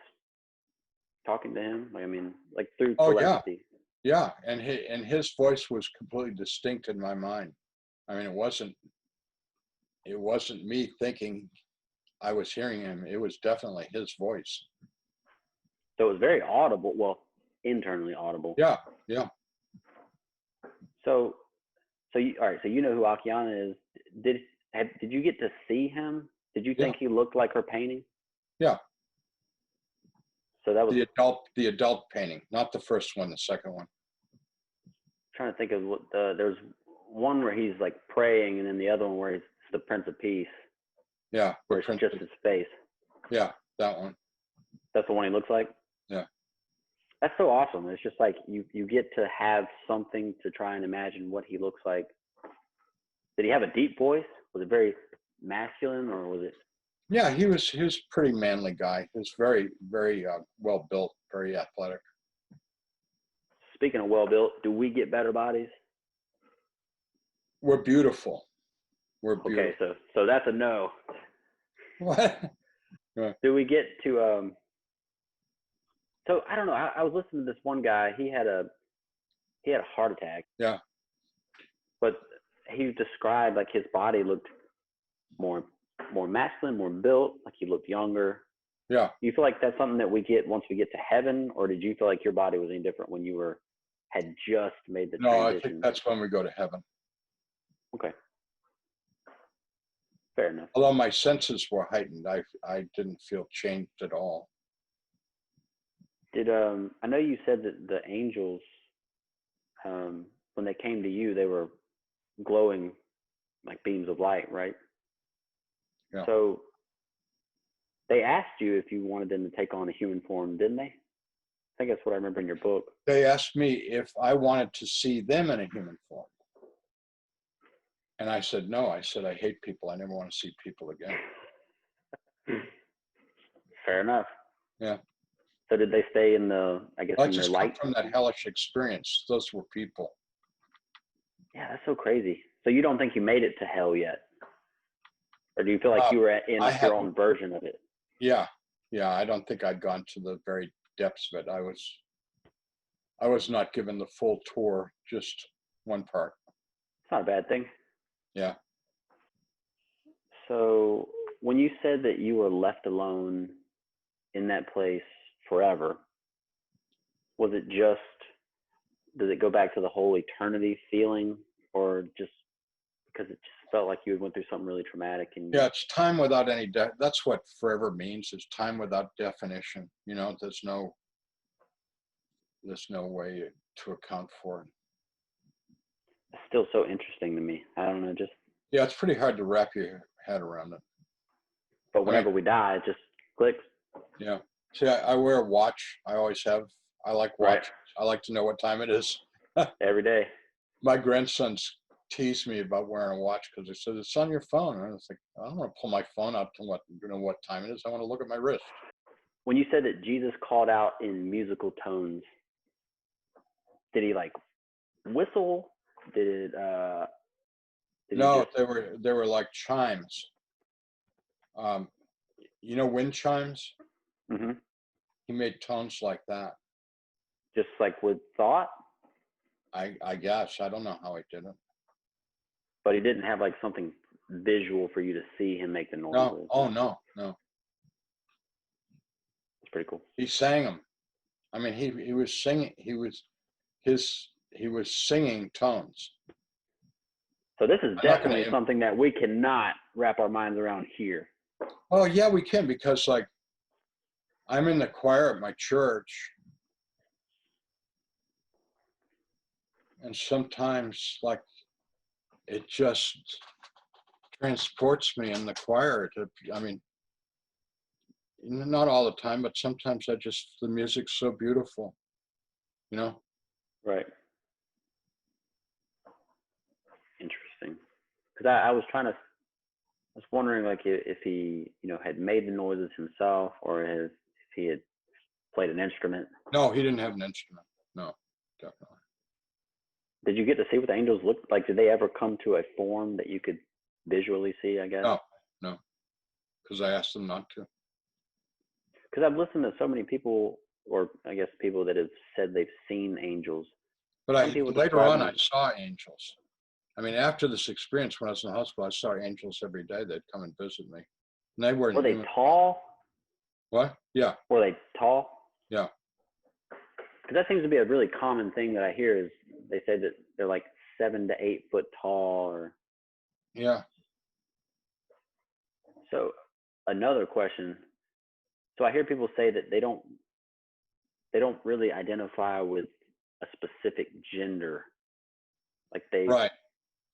[SPEAKER 3] talking to him? Like, I mean, like through telepathy.
[SPEAKER 2] Yeah. And his voice was completely distinct in my mind. I mean, it wasn't me thinking I was hearing him. It was definitely his voice.
[SPEAKER 3] So it was very audible. Well, internally audible.
[SPEAKER 2] Yeah.
[SPEAKER 3] So all right. So you know who Akiana is. Did you get to see him? Did you think he looked like her painting?
[SPEAKER 2] Yeah.
[SPEAKER 3] So that was
[SPEAKER 2] the adult painting, not the first one, the second one.
[SPEAKER 3] I'm trying to think of what there's one where he's like praying, and then the other one where he's the Prince of Peace.
[SPEAKER 2] Yeah.
[SPEAKER 3] Where it's just his face.
[SPEAKER 2] Yeah, that one.
[SPEAKER 3] That's the one he looks like?
[SPEAKER 2] Yeah.
[SPEAKER 3] That's so awesome. It's just like you get to have something to try and imagine what he looks like. Did he have a deep voice? Was it very masculine, or was it?
[SPEAKER 2] Yeah, he was pretty manly guy. He was very, very well built, very athletic.
[SPEAKER 3] Speaking of well built, do we get better bodies?
[SPEAKER 2] We're beautiful. We're beautiful.
[SPEAKER 3] Okay, so that's a no.
[SPEAKER 2] What?
[SPEAKER 3] Do we get to so I don't know. I was listening to this one guy. He had a heart attack.
[SPEAKER 2] Yeah.
[SPEAKER 3] But he described like his body looked more masculine, more built, like he looked younger.
[SPEAKER 2] Yeah.
[SPEAKER 3] Do you feel like that's something that we get once we get to heaven, or did you feel like your body was any different when you had just made the transition?
[SPEAKER 2] No, I think that's when we go to heaven.
[SPEAKER 3] Okay. Fair enough.
[SPEAKER 2] Although my senses were heightened, I didn't feel changed at all.
[SPEAKER 3] Did I know you said that the angels, when they came to you, they were glowing like beams of light, right?
[SPEAKER 2] Yeah.
[SPEAKER 3] So they asked you if you wanted them to take on a human form, didn't they? I think that's what I remember in your book.
[SPEAKER 2] They asked me if I wanted to see them in a human form. And I said, no. I said, I hate people. I never want to see people again.
[SPEAKER 3] Fair enough.
[SPEAKER 2] Yeah.
[SPEAKER 3] So did they stay in the, I guess,
[SPEAKER 2] I
[SPEAKER 3] in their
[SPEAKER 2] just come
[SPEAKER 3] light?
[SPEAKER 2] from that hellish experience. Those were people.
[SPEAKER 3] Yeah, that's so crazy. So you don't think you made it to hell yet? Or do you feel like you were in
[SPEAKER 2] I
[SPEAKER 3] like your
[SPEAKER 2] haven't-
[SPEAKER 3] own version of it?
[SPEAKER 2] Yeah. Yeah. I don't think I'd gone to the very depths of it. I was not given the full tour, just one part.
[SPEAKER 3] It's not a bad thing.
[SPEAKER 2] Yeah.
[SPEAKER 3] So when you said that you were left alone in that place forever, was it just, does it go back to the whole eternity feeling, or just because it just felt like you had went through something really traumatic? And
[SPEAKER 2] Yeah. It's time without any, that's what forever means, is time without definition. You know, there's no way to account for it.
[SPEAKER 3] it's still so interesting to me. I don't know, just,
[SPEAKER 2] Yeah. It's pretty hard to wrap your head around it.
[SPEAKER 3] but whenever we die, it just clicks.
[SPEAKER 2] Yeah. See, I wear a watch. I always have. I like watch.
[SPEAKER 3] Right.
[SPEAKER 2] I like to know what time it is.
[SPEAKER 3] Every day.
[SPEAKER 2] My grandsons tease me about wearing a watch because they said it's on your phone. And I was like, I don't want to pull my phone out to know what time it is. I want to look at my wrist.
[SPEAKER 3] When you said that Jesus called out in musical tones, did he like whistle? Did he
[SPEAKER 2] No,
[SPEAKER 3] just,
[SPEAKER 2] they were like chimes. You know, wind chimes.
[SPEAKER 3] mhm,
[SPEAKER 2] He made tones like that.
[SPEAKER 3] just like with thought?
[SPEAKER 2] I guess I don't know how he did it.
[SPEAKER 3] But he didn't have like something visual for you to see him make the noises.
[SPEAKER 2] No. Oh no.
[SPEAKER 3] It's pretty cool.
[SPEAKER 2] He sang them. I mean, he was singing. He was singing tones.
[SPEAKER 3] So this is
[SPEAKER 2] I'm not gonna
[SPEAKER 3] definitely something that we cannot wrap our minds around here.
[SPEAKER 2] Oh yeah, we can, because like I'm in the choir at my church, and sometimes like it just transports me in the choir to, I mean, not all the time, but sometimes the music's so beautiful, you know?
[SPEAKER 3] Right. Interesting. Because I was wondering like if he, had made the noises himself, or if he had played an instrument.
[SPEAKER 2] No, he didn't have an instrument. No, definitely.
[SPEAKER 3] Did you get to see what the angels looked like? Did they ever come to a form that you could visually see, I guess?
[SPEAKER 2] No, because I asked them not to.
[SPEAKER 3] Because I've listened to so many people, or I guess people that have said they've seen angels.
[SPEAKER 2] But
[SPEAKER 3] Some people
[SPEAKER 2] later
[SPEAKER 3] describe
[SPEAKER 2] on,
[SPEAKER 3] them
[SPEAKER 2] I saw angels. I mean, after this experience, when I was in the hospital, I saw angels every day. They'd come and visit me. And they weren't
[SPEAKER 3] Were they
[SPEAKER 2] human.
[SPEAKER 3] tall?
[SPEAKER 2] What? Yeah.
[SPEAKER 3] Were they tall?
[SPEAKER 2] Yeah.
[SPEAKER 3] Because that seems to be a really common thing that I hear, is they say that they're like 7 to 8 foot tall. Or
[SPEAKER 2] Yeah.
[SPEAKER 3] so another question. So I hear people say that they don't really identify with a specific gender. Like they,
[SPEAKER 2] Right.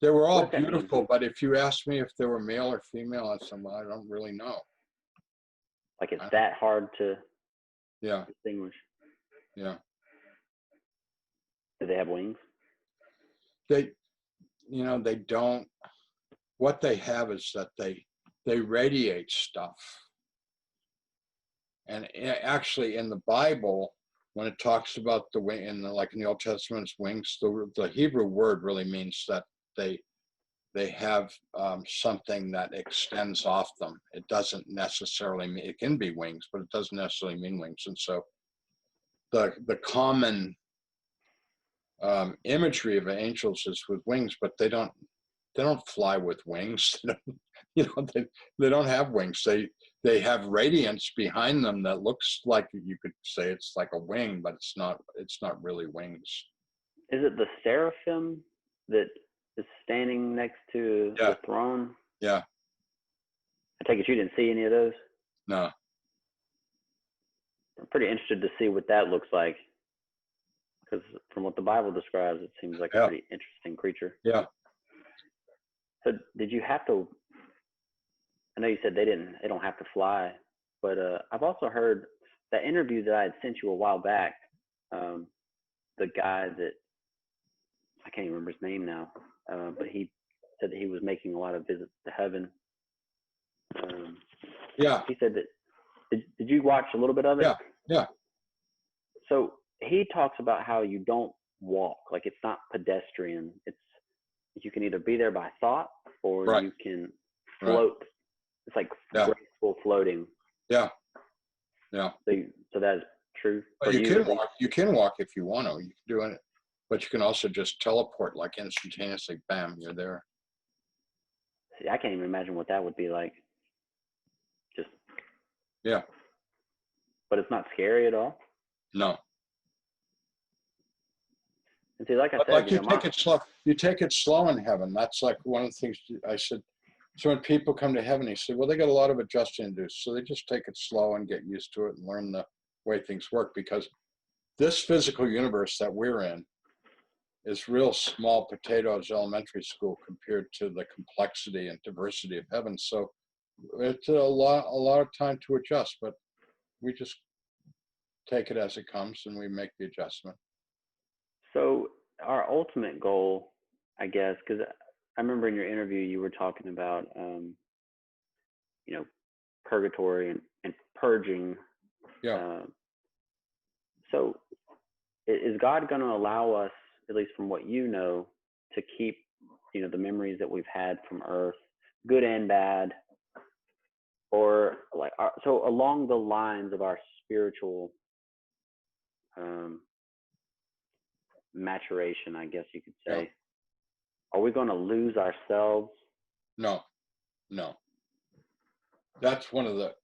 [SPEAKER 2] They were all
[SPEAKER 3] What does that mean?
[SPEAKER 2] beautiful, but if you asked me if they were male or female, I said, well, I don't really know.
[SPEAKER 3] like it's that hard to
[SPEAKER 2] Yeah.
[SPEAKER 3] distinguish.
[SPEAKER 2] Yeah.
[SPEAKER 3] Do they have wings?
[SPEAKER 2] They don't. What they have is that they radiate stuff. And actually, in the Bible, when it talks about the wing, like in the Old Testament's wings, the Hebrew word really means that they have something that extends off them. It doesn't necessarily mean, it can be wings, but it doesn't necessarily mean wings. And so the common imagery of angels is with wings, but they don't fly with wings. They don't have wings. They have radiance behind them that looks like, you could say it's like a wing, but it's not really wings.
[SPEAKER 3] Is it the seraphim that is standing next to
[SPEAKER 2] Yeah.
[SPEAKER 3] the throne?
[SPEAKER 2] Yeah.
[SPEAKER 3] I take it you didn't see any of those?
[SPEAKER 2] No.
[SPEAKER 3] pretty interested to see what that looks like, because from what the Bible describes, it seems like a
[SPEAKER 2] Yeah.
[SPEAKER 3] pretty interesting creature.
[SPEAKER 2] Yeah.
[SPEAKER 3] So did you have to, I know you said they don't have to fly, but I've also heard that interview that I had sent you a while back, the guy that, I can't even remember his name now, but he said that he was making a lot of visits to heaven.
[SPEAKER 2] Yeah.
[SPEAKER 3] He said that, did you watch a little bit of it?
[SPEAKER 2] Yeah. Yeah.
[SPEAKER 3] So he talks about how you don't walk, like it's not pedestrian. It's, you can either be there by thought or
[SPEAKER 2] Right.
[SPEAKER 3] you can
[SPEAKER 2] Right.
[SPEAKER 3] float. It's like
[SPEAKER 2] Yeah.
[SPEAKER 3] graceful floating.
[SPEAKER 2] Yeah. Yeah.
[SPEAKER 3] So that is true
[SPEAKER 2] But
[SPEAKER 3] for
[SPEAKER 2] you
[SPEAKER 3] you.
[SPEAKER 2] can walk. You can walk if you want to. You can do it, but you can also just teleport like instantaneously. Bam, you're there.
[SPEAKER 3] See, I can't even imagine what that would be like. Just,
[SPEAKER 2] Yeah.
[SPEAKER 3] but it's not scary at all.
[SPEAKER 2] No.
[SPEAKER 3] And see, like I
[SPEAKER 2] But
[SPEAKER 3] said,
[SPEAKER 2] like
[SPEAKER 3] you
[SPEAKER 2] you
[SPEAKER 3] know,
[SPEAKER 2] take it slow. You take it slow in heaven. That's like one of the things I said. So when people come to heaven, he said, well, they got a lot of adjusting to do. So they just take it slow and get used to it and learn the way things work, because this physical universe that we're in is real small potatoes elementary school compared to the complexity and diversity of heaven. So it's a lot of time to adjust, but we just take it as it comes and we make the adjustment.
[SPEAKER 3] so our ultimate goal, I guess, because I remember in your interview you were talking about, you know, purgatory and purging.
[SPEAKER 2] Yeah.
[SPEAKER 3] So is God going to allow us, at least from what you know, to keep, you know, the memories that we've had from Earth, good and bad, or like, so along the lines of our spiritual maturation, I guess you could say,
[SPEAKER 2] Yeah.
[SPEAKER 3] are we going to lose ourselves?
[SPEAKER 2] No, no. That's one of the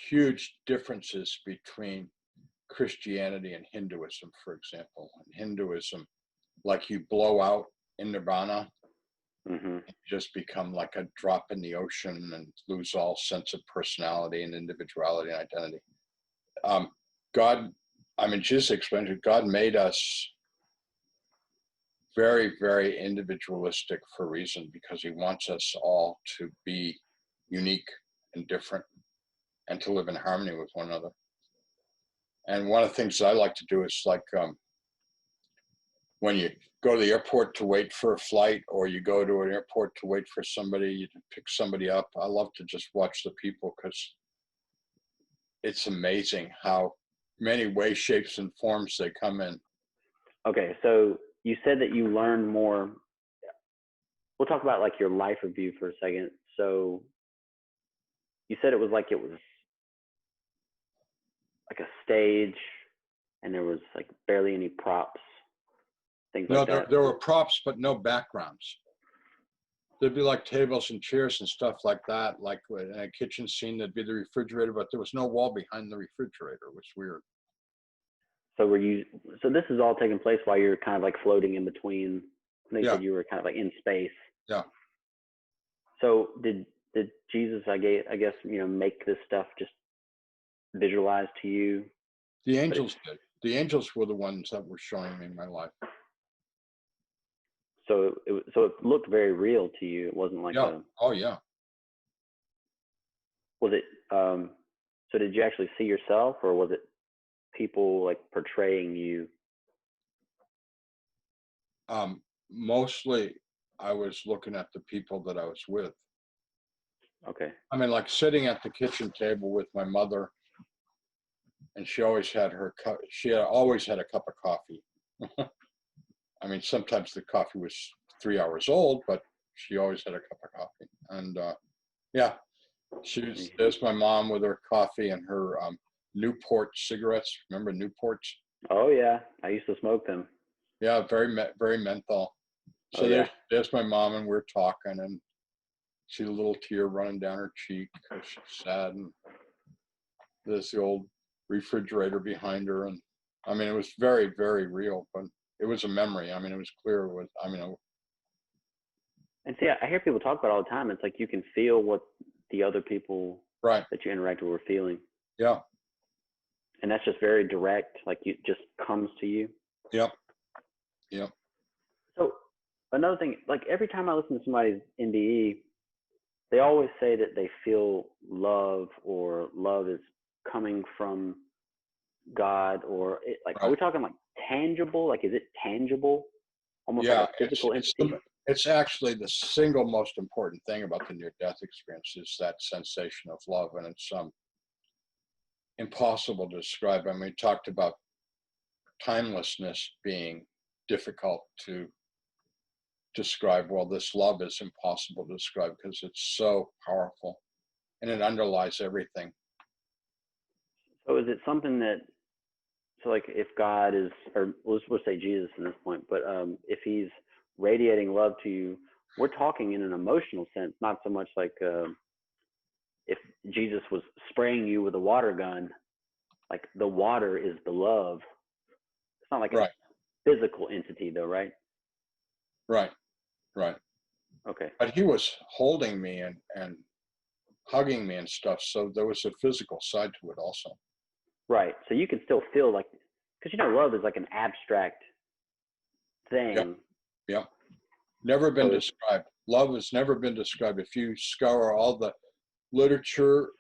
[SPEAKER 2] huge differences between Christianity and Hinduism, for example. In Hinduism, like you blow out in nirvana,
[SPEAKER 3] Mm-hmm.
[SPEAKER 2] you just become like a drop in the ocean and lose all sense of personality and individuality and identity. God, I mean, Jesus explained it, God made us very, very individualistic for a reason, because he wants us all to be unique and different and to live in harmony with one another. And one of the things that I like to do is like when you go to the airport to wait for a flight, or you go to an airport to wait for somebody, you pick somebody up. I love to just watch the people, because it's amazing how many ways, shapes, and forms they come in.
[SPEAKER 3] Okay, so you said that you learned more. We'll talk about like your life review for a second. So you said it was like a stage, and there was like barely any props, things
[SPEAKER 2] No,
[SPEAKER 3] like that.
[SPEAKER 2] there were props, but no backgrounds. There'd be like tables and chairs and stuff like that. Like in a kitchen scene, there'd be the refrigerator, but there was no wall behind the refrigerator, which was weird.
[SPEAKER 3] So so this is all taking place while you're kind of like floating in between. They
[SPEAKER 2] Yeah.
[SPEAKER 3] said you were kind of like in space.
[SPEAKER 2] Yeah.
[SPEAKER 3] So did Jesus, I guess, you know, make this stuff just visualized to you?
[SPEAKER 2] The angels did. The angels were the ones that were showing me my life.
[SPEAKER 3] So it looked very real to you. It wasn't like
[SPEAKER 2] Yeah. Oh, yeah.
[SPEAKER 3] was it, so did you actually see yourself, or was it people like portraying you?
[SPEAKER 2] Mostly I was looking at the people that I was with.
[SPEAKER 3] Okay.
[SPEAKER 2] I mean, like sitting at the kitchen table with my mother, and she always had her cup. She always had a cup of coffee. I mean, sometimes the coffee was 3 hours old, but she always had a cup of coffee. And yeah, there's my mom with her coffee and her Newport cigarettes. Remember Newports?
[SPEAKER 3] Oh yeah, I used to smoke them.
[SPEAKER 2] Yeah, very menthol. So
[SPEAKER 3] Oh, yeah.
[SPEAKER 2] there's my mom, and we're talking, and see a little tear running down her cheek because she's sad, and there's the old refrigerator behind her, and I mean, it was very, very real, but it was a memory. I mean, it was clear. It was, I mean,
[SPEAKER 3] And see, I hear people talk about it all the time. It's like you can feel what the other people
[SPEAKER 2] right.
[SPEAKER 3] that you interact with were feeling.
[SPEAKER 2] Yeah.
[SPEAKER 3] And that's just very direct, like it just comes to you.
[SPEAKER 2] Yep. Yep.
[SPEAKER 3] So another thing, like every time I listen to somebody's NDE, they always say that they feel love or love is coming from God or it, like, are we
[SPEAKER 2] Right.
[SPEAKER 3] talking like tangible? Like, is it tangible? Almost like
[SPEAKER 2] Yeah.
[SPEAKER 3] a physical entity?
[SPEAKER 2] It's actually the single most important thing about the near-death experience is that sensation of love, and it's impossible to describe. I mean, we talked about timelessness being difficult to describe. Well, this love is impossible to describe because it's so powerful and it underlies everything.
[SPEAKER 3] So is it something that, so like if God is, or we'll say Jesus in this point, but if he's radiating love to you, we're talking in an emotional sense, not so much like if Jesus was spraying you with a water gun, like the water is the love. It's not like a
[SPEAKER 2] Right,
[SPEAKER 3] physical entity though, right?
[SPEAKER 2] right, right.
[SPEAKER 3] Okay.
[SPEAKER 2] But he was holding me and hugging me and stuff. So there was a physical side to it also.
[SPEAKER 3] Right. So you can still feel like, because you know, love is like an abstract
[SPEAKER 2] Yep,
[SPEAKER 3] thing.
[SPEAKER 2] yep. Never been
[SPEAKER 3] So it's,
[SPEAKER 2] described. Love has never been described. If you scour all the literature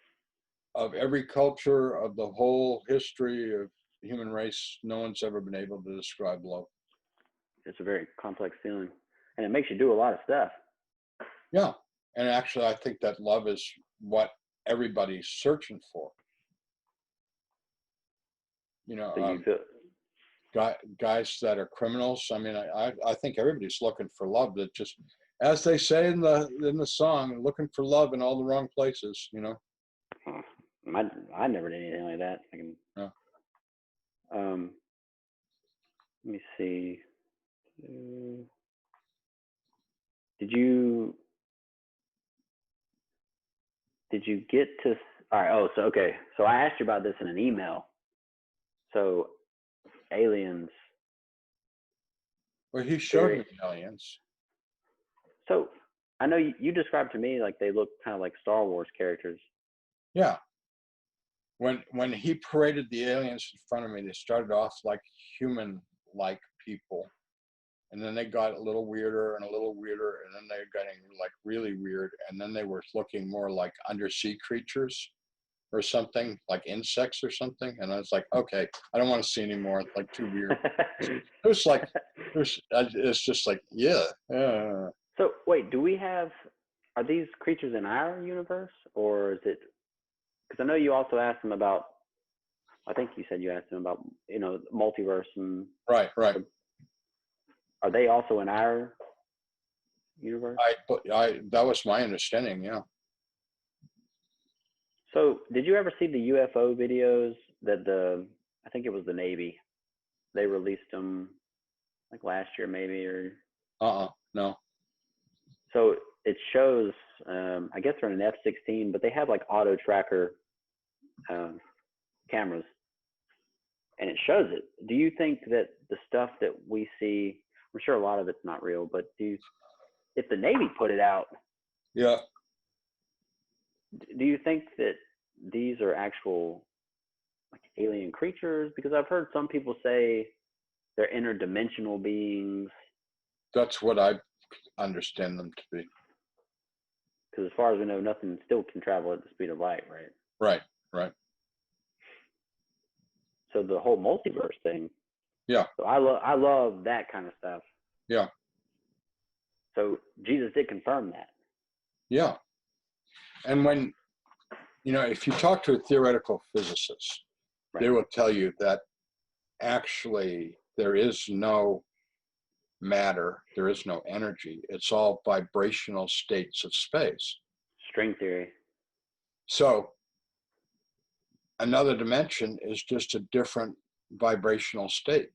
[SPEAKER 2] of every culture of the whole history of the human race, no one's ever been able to describe love.
[SPEAKER 3] it's a very complex feeling, and it makes you do a lot of stuff.
[SPEAKER 2] Yeah. And actually, I think that love is what everybody's searching for. You know,
[SPEAKER 3] So you feel,
[SPEAKER 2] guys that are criminals. I mean, I think everybody's looking for love. That just, as they say in the song, looking for love in all the wrong places. You know.
[SPEAKER 3] huh, I never did anything like that. I can,
[SPEAKER 2] Yeah.
[SPEAKER 3] um, let me see. Did you get to? All right. Oh, so okay. So I asked you about this in an email. So aliens,
[SPEAKER 2] Well, he showed
[SPEAKER 3] very.
[SPEAKER 2] me aliens.
[SPEAKER 3] So I know you described to me like they look kind of like Star Wars characters.
[SPEAKER 2] Yeah. When he paraded the aliens in front of me, they started off like human-like people, and then they got a little weirder and a little weirder, and then they're getting like really weird, and then they were looking more like undersea creatures or something, like insects or something. And I was like, okay, I don't want to see anymore. Like too weird. It was like it's just like
[SPEAKER 3] So wait, do we have? Are these creatures in our universe, or is it? Because I know you also asked them about. I think you said you asked them about multiverse, and
[SPEAKER 2] right, right.
[SPEAKER 3] are they also in our universe?
[SPEAKER 2] I that was my understanding. Yeah.
[SPEAKER 3] So did you ever see the UFO videos that I think it was the Navy, they released them like last year maybe, or
[SPEAKER 2] No.
[SPEAKER 3] so it shows. I guess they're in an F-16, but they have like auto tracker cameras, and it shows it. Do you think that the stuff that we see, I'm sure a lot of it's not real, but if the Navy put it out,
[SPEAKER 2] Yeah.
[SPEAKER 3] do you think that these are actual like alien creatures? Because I've heard some people say they're interdimensional beings.
[SPEAKER 2] That's what I understand them to be.
[SPEAKER 3] Because as far as we know, nothing still can travel at the speed of light, right?
[SPEAKER 2] Right. Right.
[SPEAKER 3] So the whole multiverse thing.
[SPEAKER 2] Yeah.
[SPEAKER 3] So I love that kind of stuff.
[SPEAKER 2] Yeah.
[SPEAKER 3] So Jesus did confirm that.
[SPEAKER 2] Yeah. And when if you talk to a theoretical physicist,
[SPEAKER 3] Right.
[SPEAKER 2] they will tell you that actually there is no matter, there is no energy. It's all vibrational states of space.
[SPEAKER 3] String theory.
[SPEAKER 2] So another dimension is just a different vibrational state.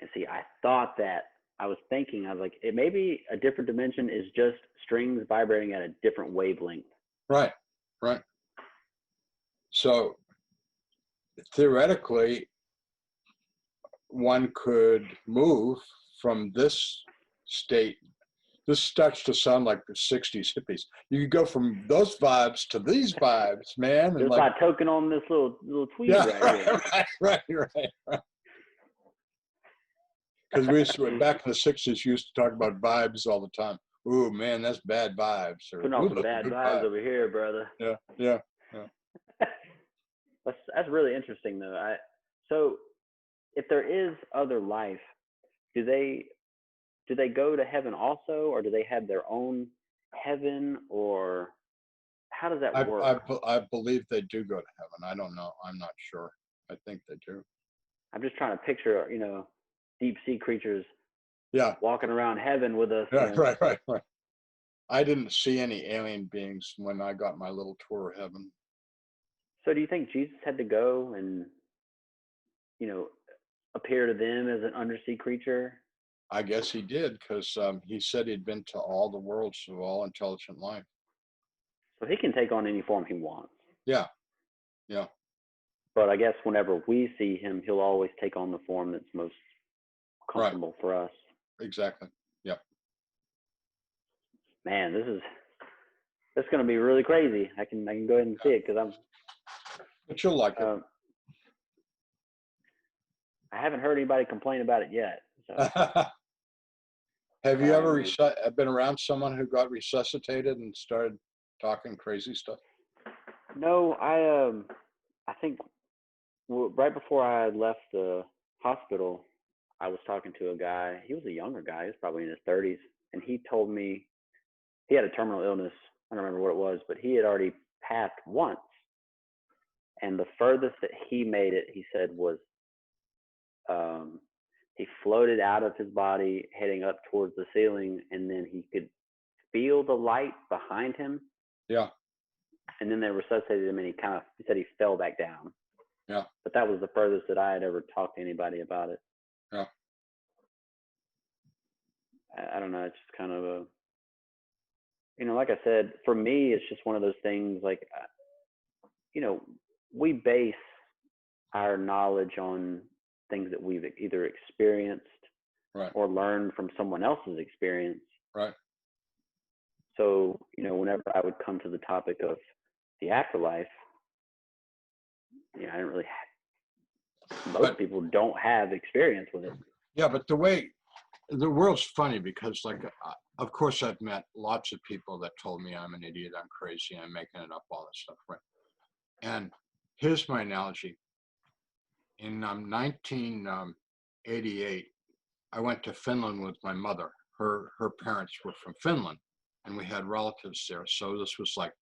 [SPEAKER 3] And see, I thought that I was like, it may be a different dimension is just strings vibrating at a different wavelength.
[SPEAKER 2] Right. Right. So theoretically, one could move from this state this starts to sound like the 60s hippies. You go from those vibes to these vibes, man. And
[SPEAKER 3] Just
[SPEAKER 2] like,
[SPEAKER 3] by toking on this little tweed
[SPEAKER 2] yeah,
[SPEAKER 3] right here.
[SPEAKER 2] right. Because we used to, back in the 60s, used to talk about vibes all the time. Ooh, man, that's bad vibes. Or,
[SPEAKER 3] Putting
[SPEAKER 2] ooh,
[SPEAKER 3] on some
[SPEAKER 2] those are
[SPEAKER 3] bad
[SPEAKER 2] good
[SPEAKER 3] vibes over here, brother.
[SPEAKER 2] Yeah.
[SPEAKER 3] That's really interesting though. So if there is other life, do they go to heaven also, or do they have their own heaven, or how does that work?
[SPEAKER 2] I believe they do go to heaven. I don't know. I'm not sure. I think they do.
[SPEAKER 3] I'm just trying to picture, deep sea creatures
[SPEAKER 2] Yeah.
[SPEAKER 3] walking around heaven with us.
[SPEAKER 2] Yeah. Right. I didn't see any alien beings when I got my little tour of heaven.
[SPEAKER 3] So do you think Jesus had to go and, appear to them as an undersea creature?
[SPEAKER 2] I guess he did, because he said he'd been to all the worlds of all intelligent life.
[SPEAKER 3] So he can take on any form he wants.
[SPEAKER 2] Yeah.
[SPEAKER 3] But I guess whenever we see him, he'll always take on the form that's most comfortable for us.
[SPEAKER 2] Exactly. Yep.
[SPEAKER 3] Man, this is going to be really crazy. I can go ahead and see it, because
[SPEAKER 2] But you'll like it.
[SPEAKER 3] I haven't heard anybody complain about it yet. So.
[SPEAKER 2] Have you ever been around someone who got resuscitated and started talking crazy stuff?
[SPEAKER 3] No, I think right before I left the hospital, I was talking to a guy. He was a younger guy. He was probably in his 30s, and he told me he had a terminal illness. I don't remember what it was, but he had already passed once, and the furthest that he made it, he said, was he floated out of his body, heading up towards the ceiling, and then he could feel the light behind him.
[SPEAKER 2] Yeah.
[SPEAKER 3] And then they resuscitated him, and he said he fell back down.
[SPEAKER 2] Yeah.
[SPEAKER 3] But that was the furthest that I had ever talked to anybody about it.
[SPEAKER 2] Yeah.
[SPEAKER 3] I don't know. It's just kind of like I said, for me, it's just one of those things, like, we base our knowledge on things that we've either experienced or learned from someone else's experience.
[SPEAKER 2] Right.
[SPEAKER 3] So, whenever I would come to the topic of the afterlife, I didn't really most people don't have experience with it.
[SPEAKER 2] Yeah, but the world's funny, because, like, of course, I've met lots of people that told me I'm an idiot, I'm crazy, I'm making it up, all this stuff, right? And here's my analogy. In 1988, I went to Finland with my mother. Her parents were from Finland, and we had relatives there. So this was like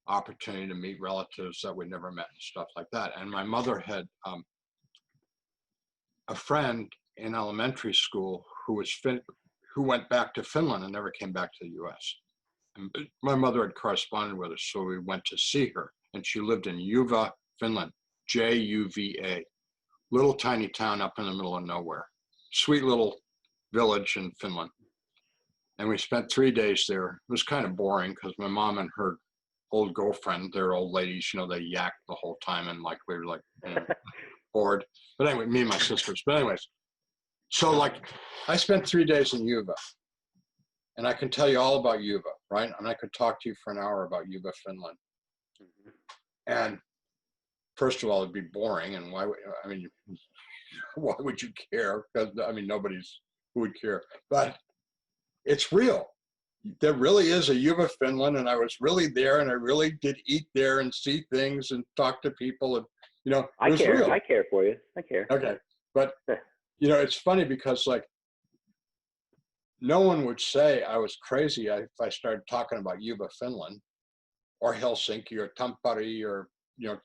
[SPEAKER 2] opportunity to meet relatives that we'd never met and stuff like that. And my mother had a friend in elementary school who went back to Finland and never came back to the U.S. And my mother had corresponded with her, so we went to see her. And she lived in Juva, Finland, Juva, little tiny town up in the middle of nowhere. Sweet little village in Finland. And we spent 3 days there. It was kind of boring, because my mom and her old girlfriend, they're old ladies, they yacked the whole time, and like we were like bored. But anyway, me and my sisters. But anyways, so like I spent 3 days in Juva, and I can tell you all about Juva, right? And I could talk to you for an hour about Juva, Finland. Mm-hmm. And first of all, it'd be boring, and why would you care? Because nobody would care. But it's real. There really is a Juva, Finland, and I was really there, and I really did eat there and see things and talk to people, and
[SPEAKER 3] I care. Real. I care for you. I care.
[SPEAKER 2] Okay, but it's funny, because like no one would say I was crazy if I started talking about Juva, Finland, or Helsinki, or Tampere, or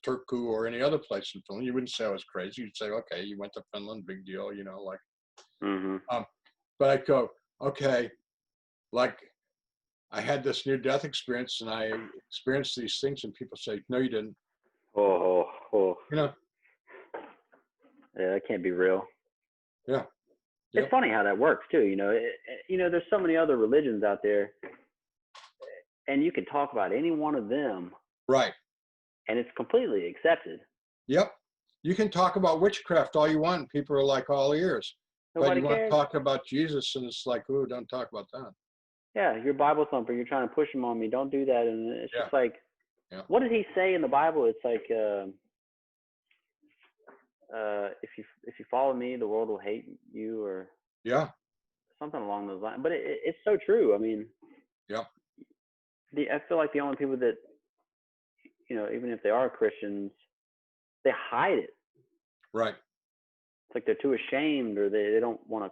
[SPEAKER 2] Turku, or any other place in Finland. You wouldn't say I was crazy. You'd say, okay, you went to Finland, big deal, like.
[SPEAKER 3] Mm-hmm.
[SPEAKER 2] But I go, okay, like I had this near-death experience, and I experienced these things, and people say, no, you didn't.
[SPEAKER 3] Oh.
[SPEAKER 2] Yeah,
[SPEAKER 3] that can't be real.
[SPEAKER 2] Yeah.
[SPEAKER 3] It's funny how that works too. There's so many other religions out there, and you can talk about any one of them.
[SPEAKER 2] Right.
[SPEAKER 3] And it's completely accepted.
[SPEAKER 2] Yep. You can talk about witchcraft all you want, and people are like all ears.
[SPEAKER 3] Nobody
[SPEAKER 2] but you
[SPEAKER 3] cares.
[SPEAKER 2] want to talk about Jesus, and it's like, ooh, don't talk about that.
[SPEAKER 3] Yeah, you're a Bible thumper. You're trying to push them on me. Don't do that. And it's
[SPEAKER 2] Yeah,
[SPEAKER 3] just like,
[SPEAKER 2] yeah,
[SPEAKER 3] what did he say in the Bible? It's like, if you follow me, the world will hate you, or
[SPEAKER 2] yeah,
[SPEAKER 3] something along those lines. But it's so true. I mean,
[SPEAKER 2] yeah.
[SPEAKER 3] I feel like the only people that, even if they are Christians, they hide it.
[SPEAKER 2] Right.
[SPEAKER 3] It's like they're too ashamed, or they don't want to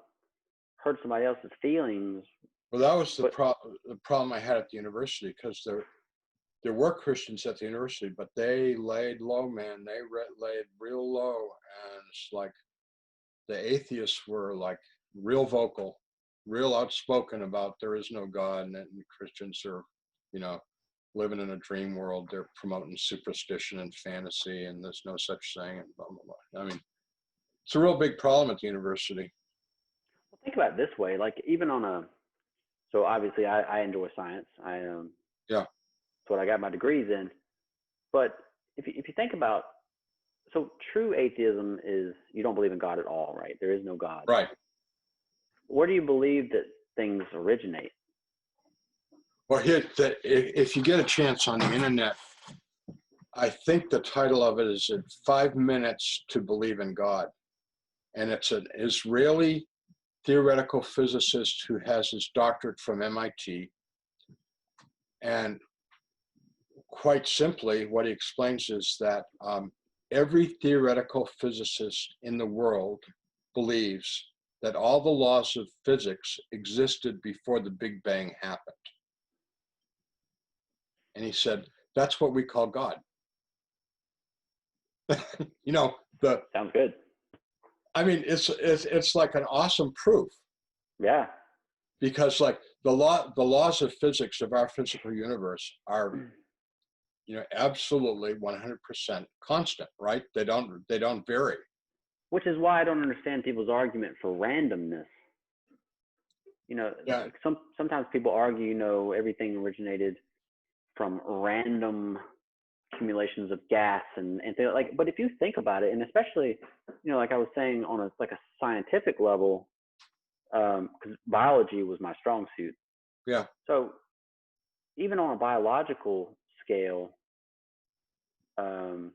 [SPEAKER 3] hurt somebody else's feelings.
[SPEAKER 2] Well, that was
[SPEAKER 3] But
[SPEAKER 2] the problem I had at the university, because there were Christians at the university, but they laid low, man. They laid real low, and it's like the atheists were like real vocal, real outspoken about there is no God, and Christians are, you know, living in a dream world. They're promoting superstition and fantasy, and there's no such thing, and blah blah blah. I mean, it's a real big problem at the university.
[SPEAKER 3] think about it this way, like even on a, so obviously I enjoy science.
[SPEAKER 2] Yeah,
[SPEAKER 3] It's what I got my degrees in. But if you think about, so true atheism is you don't believe in God at all, right? There is no God.
[SPEAKER 2] right.
[SPEAKER 3] Where do you believe that things originate?
[SPEAKER 2] Well, if you get a chance on the internet, I think the title of it is 5 Minutes to Believe in God. And it's an Israeli theoretical physicist who has his doctorate from MIT. And quite simply, what he explains is that every theoretical physicist in the world believes that all the laws of physics existed before the Big Bang happened. And he said, that's what we call God. You know,
[SPEAKER 3] Sounds good.
[SPEAKER 2] I mean, it's like an awesome proof,
[SPEAKER 3] Yeah.
[SPEAKER 2] because like the laws of physics of our physical universe are, absolutely 100% constant, right? They don't vary.
[SPEAKER 3] Which is why I don't understand people's argument for randomness.
[SPEAKER 2] Yeah,
[SPEAKER 3] Like sometimes people argue, everything originated from random accumulations of gas and things like. But if you think about it, and especially, like I was saying on a scientific level, because biology was my strong suit.
[SPEAKER 2] yeah,
[SPEAKER 3] So even on a biological scale, um,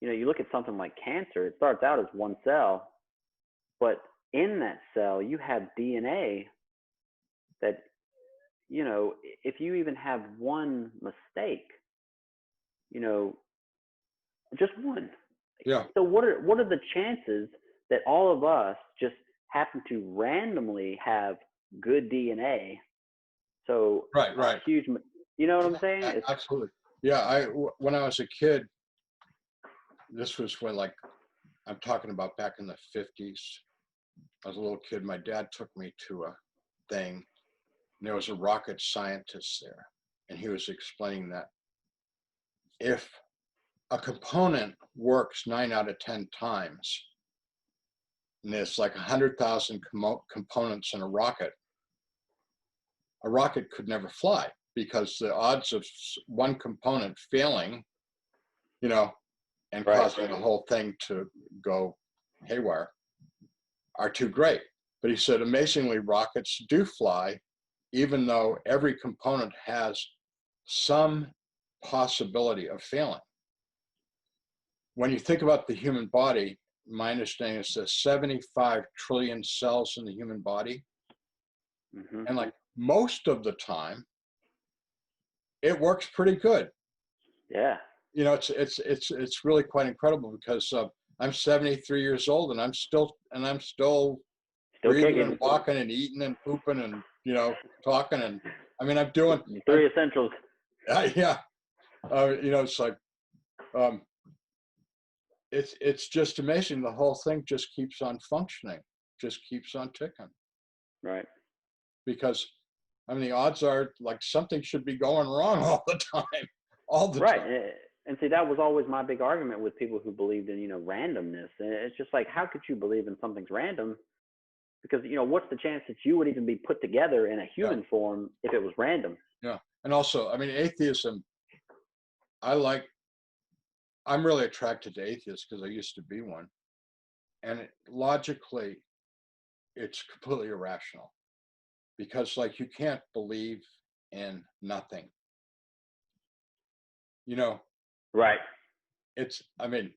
[SPEAKER 3] you look at something like cancer. It starts out as one cell, but in that cell you have DNA that, if you even have one mistake, you know, just one.
[SPEAKER 2] yeah.
[SPEAKER 3] So what are the chances that all of us just happen to randomly have good DNA? So
[SPEAKER 2] Right,
[SPEAKER 3] a
[SPEAKER 2] right.
[SPEAKER 3] huge, you know what I'm saying? It's
[SPEAKER 2] Absolutely. Yeah, when I was a kid, this was when, like, I'm talking about back in the 50s. I was a little kid. My dad took me to a thing, and there was a rocket scientist there, and he was explaining that if a component works 9 out of 10 times, and there's like 100,000 components in a rocket could never fly, because the odds of one component failing, you know, and
[SPEAKER 3] right.
[SPEAKER 2] causing the whole thing to go haywire are too great. But he said, amazingly, rockets do fly, even though every component has some possibility of failing. When you think about the human body, my understanding is there's 75 trillion cells in the human body.
[SPEAKER 3] Hmm.
[SPEAKER 2] And like most of the time, it works pretty good.
[SPEAKER 3] Yeah.
[SPEAKER 2] It's really quite incredible, because I'm 73 years old, and I'm still
[SPEAKER 3] Still
[SPEAKER 2] breathing
[SPEAKER 3] kicking.
[SPEAKER 2] and walking and eating and pooping and talking, and I mean
[SPEAKER 3] The three essentials.
[SPEAKER 2] yeah, it's like um, it's just amazing. The whole thing just keeps on functioning, just keeps on ticking,
[SPEAKER 3] Right.
[SPEAKER 2] because I mean the odds are like something should be going wrong all the time, all the
[SPEAKER 3] Right.
[SPEAKER 2] time.
[SPEAKER 3] And see, that was always my big argument with people who believed in, randomness. And it's just like, how could you believe in something's random? Because, what's the chance that you would even be put together in a
[SPEAKER 2] Yeah,
[SPEAKER 3] human form if it was random?
[SPEAKER 2] yeah, and also I mean atheism. I like I'm really attracted to atheists because I used to be one, and logically, it's completely irrational. because like you can't believe in nothing. You know,
[SPEAKER 3] Right.
[SPEAKER 2] it's, I mean,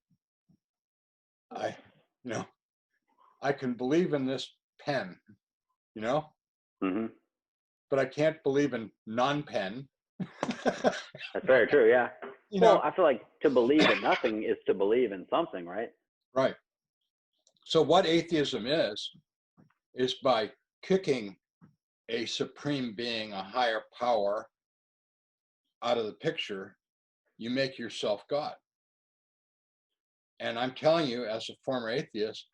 [SPEAKER 2] I, you know, I can believe in this pen, you know,
[SPEAKER 3] Hmm.
[SPEAKER 2] but I can't believe in non-pen.
[SPEAKER 3] That's very true. Yeah.
[SPEAKER 2] You
[SPEAKER 3] Well,
[SPEAKER 2] know,
[SPEAKER 3] I feel like to believe in nothing is to believe in something, right?
[SPEAKER 2] right. So what atheism is by kicking a supreme being, a higher power out of the picture, you make yourself God. And I'm telling you, as a former atheist,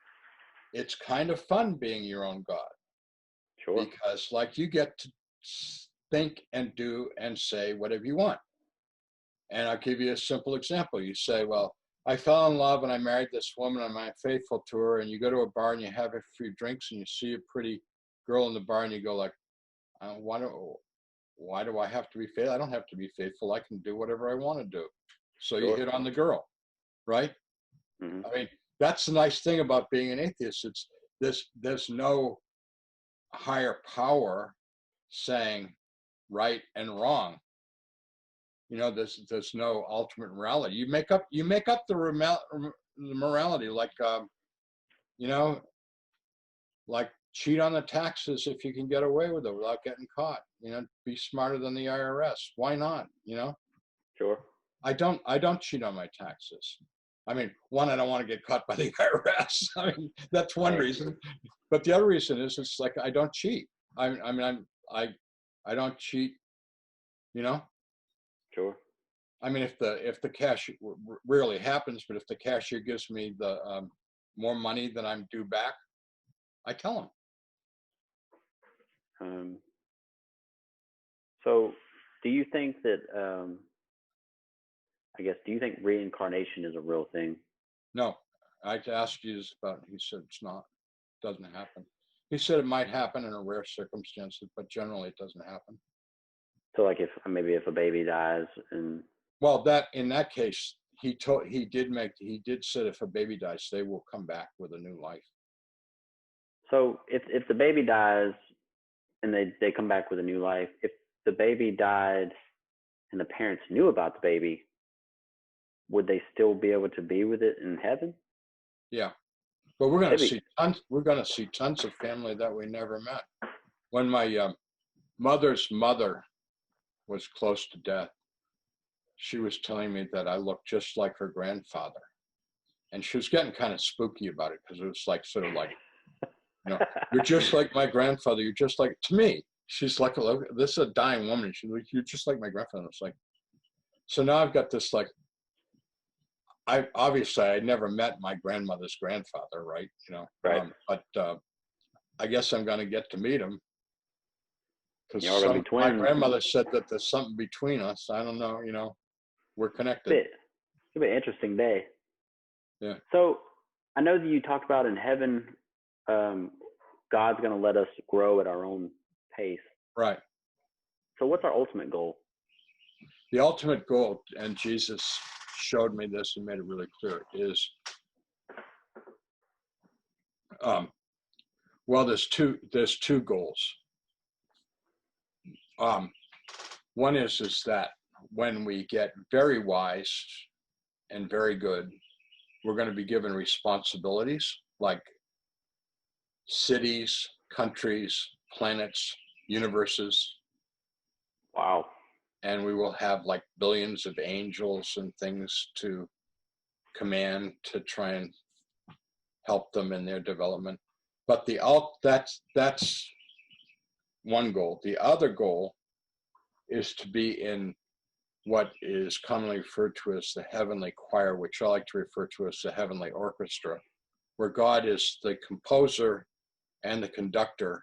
[SPEAKER 2] it's kind of fun being your own God,
[SPEAKER 3] Sure.
[SPEAKER 2] because like you get to think and do and say whatever you want. And I'll give you a simple example. You say, well, I fell in love and I married this woman and I'm faithful to her. And you go to a bar and you have a few drinks and you see a pretty girl in the bar and you go like, why do I have to be faithful? I don't have to be faithful. I can do whatever I want to do. So you
[SPEAKER 3] Sure.
[SPEAKER 2] hit on the girl, right?
[SPEAKER 3] Hmm.
[SPEAKER 2] I mean, that's the nice thing about being an atheist. It's there's no higher power saying right and wrong. You know, there's no ultimate morality. You make up the morality, like you know, like cheat on the taxes if you can get away with it without getting caught. You know, be smarter than the IRS. Why not? You know,
[SPEAKER 3] Sure.
[SPEAKER 2] I don't cheat on my taxes. I mean, one, I don't want to get caught by the IRS. I mean, that's one
[SPEAKER 3] Right.
[SPEAKER 2] reason. But the other reason is it's like I don't cheat. I mean, I don't cheat. You know,
[SPEAKER 3] Sure.
[SPEAKER 2] I mean, if the cash rarely happens, but if the cashier gives me the more money than I'm due back, I tell him.
[SPEAKER 3] Um, so, do you think that? I guess. Do you think reincarnation is a real thing?
[SPEAKER 2] No, I asked Jesus about it. He said it's not. Doesn't happen. He said it might happen in a rare circumstances, but generally it doesn't happen.
[SPEAKER 3] So, like, if maybe if a baby dies and
[SPEAKER 2] Well, that in that case, he did said if a baby dies, they will come back with a new life.
[SPEAKER 3] so if the baby dies and they come back with a new life, if the baby died and the parents knew about the baby, would they still be able to be with it in heaven?
[SPEAKER 2] Yeah, but we're going to
[SPEAKER 3] Maybe.
[SPEAKER 2] see tons. We're going to see tons of family that we never met. When my mother's mother was close to death, she was telling me that I looked just like her grandfather. And she was getting kind of spooky about it because it was like, sort of like, you know, you're just like my grandfather. You're just like, to me, she's like, this is a dying woman. She's like, you're just like my grandfather. It's like, so now I've got this, like, I never met my grandmother's grandfather, right? You know,
[SPEAKER 3] Right.
[SPEAKER 2] But I guess I'm going to get to meet him
[SPEAKER 3] Y'all are gonna
[SPEAKER 2] because
[SPEAKER 3] be
[SPEAKER 2] my
[SPEAKER 3] twins.
[SPEAKER 2] grandmother said that there's something between us. I don't know, you know, we're connected.
[SPEAKER 3] It'll be an interesting day.
[SPEAKER 2] Yeah.
[SPEAKER 3] So I know that you talked about in heaven, God's going to let us grow at our own pace.
[SPEAKER 2] Right.
[SPEAKER 3] So what's our ultimate goal?
[SPEAKER 2] The ultimate goal, and Jesus showed me this and made it really clear, is well, there's two goals. One is that when we get very wise and very good, we're going to be given responsibilities like cities, countries, planets, universes,
[SPEAKER 3] Wow.
[SPEAKER 2] and we will have like billions of angels and things to command to try and help them in their development. But that's one goal. The other goal is to be in what is commonly referred to as the heavenly choir, which I like to refer to as the heavenly orchestra, where God is the composer and the conductor,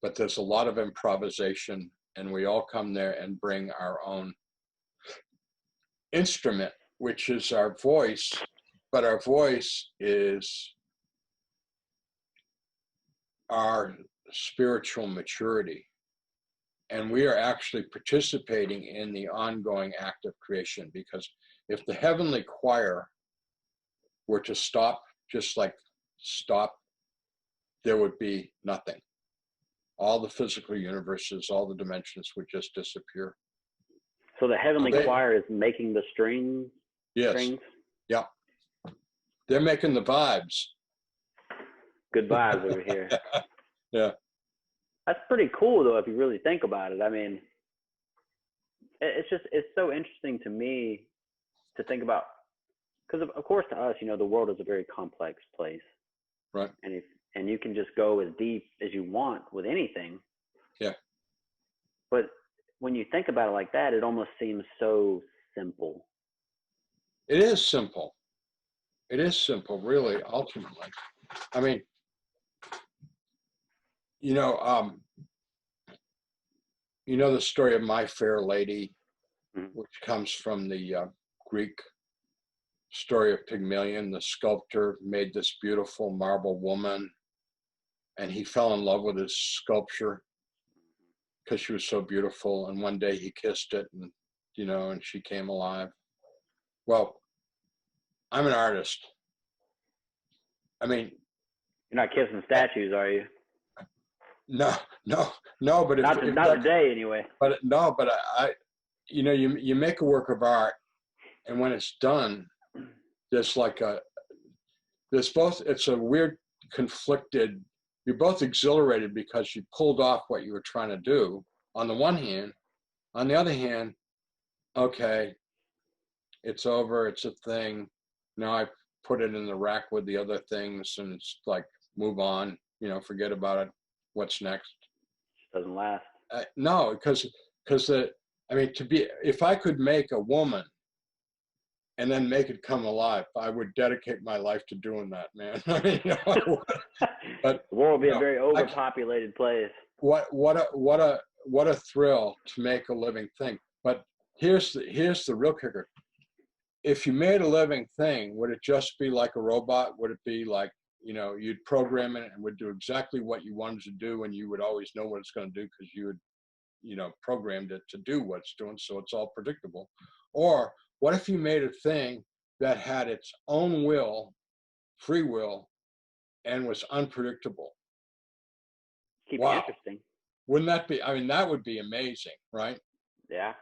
[SPEAKER 2] but there's a lot of improvisation, and we all come there and bring our own instrument, which is our voice, but our voice is our spiritual maturity. And we are actually participating in the ongoing act of creation, because if the heavenly choir were to stop, just like stop, there would be nothing. all the physical universes, all the dimensions would just disappear.
[SPEAKER 3] So the heavenly
[SPEAKER 2] They-
[SPEAKER 3] choir is making the strings.
[SPEAKER 2] Yes,
[SPEAKER 3] Strings.
[SPEAKER 2] yeah, they're making the vibes.
[SPEAKER 3] Good vibes over here.
[SPEAKER 2] Yeah,
[SPEAKER 3] That's pretty cool, though, if you really think about it. I mean, it's so interesting to me to think about, because of course to us, the world is a very complex place,
[SPEAKER 2] right.
[SPEAKER 3] and you can just go as deep as you want with anything.
[SPEAKER 2] Yeah.
[SPEAKER 3] But when you think about it like that, it almost seems so simple.
[SPEAKER 2] It is simple. It is simple, really, ultimately. I mean, the story of My Fair Lady, which comes from the Greek story of Pygmalion. The sculptor made this beautiful marble woman, and he fell in love with his sculpture because she was so beautiful. And one day he kissed it, and she came alive. Well, I'm an artist. I mean,
[SPEAKER 3] You're not kissing statues, are you?
[SPEAKER 2] no, but
[SPEAKER 3] Not today, anyway.
[SPEAKER 2] But no, but you make a work of art, and when it's done, it's a weird conflicted. You're both exhilarated because you pulled off what you were trying to do on the one hand. On the other hand, okay, it's over, it's a thing. Now I put it in the rack with the other things, and it's like, move on, forget about it. What's next?
[SPEAKER 3] Doesn't last.
[SPEAKER 2] No, because if I could make a woman and then make it come alive, I would dedicate my life to doing that, man. I mean, but
[SPEAKER 3] the world would be a very overpopulated place.
[SPEAKER 2] What a thrill to make a living thing. But here's the real kicker. If you made a living thing, would it just be like a robot? Would it be like, you'd program it and would do exactly what you wanted to do, and you would always know what it's going to do because you had, programmed it to do what it's doing, so it's all predictable? Or what if you made a thing that had its own will, free will, and was unpredictable?
[SPEAKER 3] Keep it interesting.
[SPEAKER 2] Wouldn't that be, that would be amazing, right?
[SPEAKER 3] Yeah.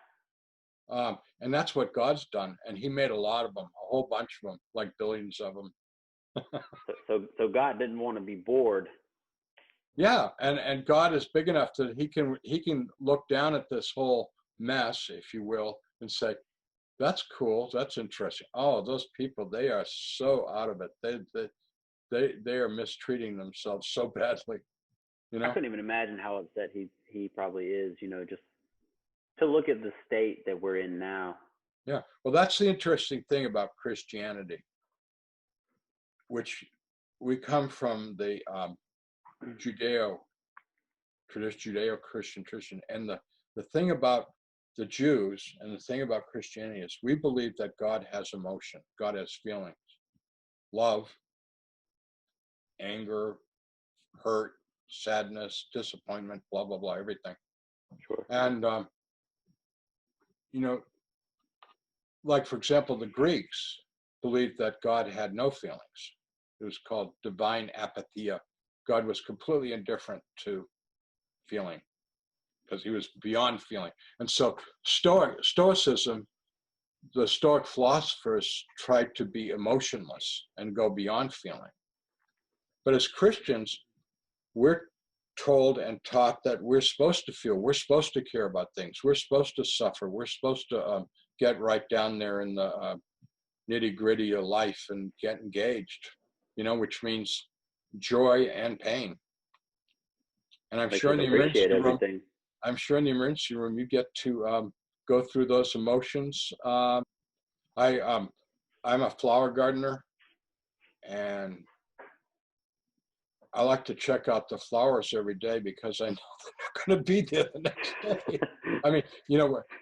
[SPEAKER 2] And that's what God's done. And he made a lot of them, a whole bunch of them, like billions of them.
[SPEAKER 3] So God didn't want to be bored.
[SPEAKER 2] Yeah. And God is big enough that he can look down at this whole mess, if you will, and say, that's cool. That's interesting. Oh, those people, they are so out of it. They are mistreating themselves so badly.
[SPEAKER 3] I couldn't even imagine how upset he probably is, just to look at the state that we're in now.
[SPEAKER 2] Yeah. Well, that's the interesting thing about Christianity, which we come from the Judeo-Christian tradition. And the thing about the Jews and the thing about Christianity is we believe that God has emotion. God has feelings, love, anger, hurt, sadness, disappointment, blah, blah, blah, everything.
[SPEAKER 3] Sure.
[SPEAKER 2] And, like, for example, the Greeks believed that God had no feelings. It was called divine apatheia. God was completely indifferent to feeling because he was beyond feeling. And so Stoicism, the Stoic philosophers tried to be emotionless and go beyond feeling. But as Christians, we're told and taught that we're supposed to feel, we're supposed to care about things, we're supposed to suffer, we're supposed to get right down there in the nitty gritty of life and get engaged, which means joy and pain. And I'm sure in the emergency room, you get to go through those emotions. I'm a flower gardener, and I like to check out the flowers every day because I know they're not going to be there the next day.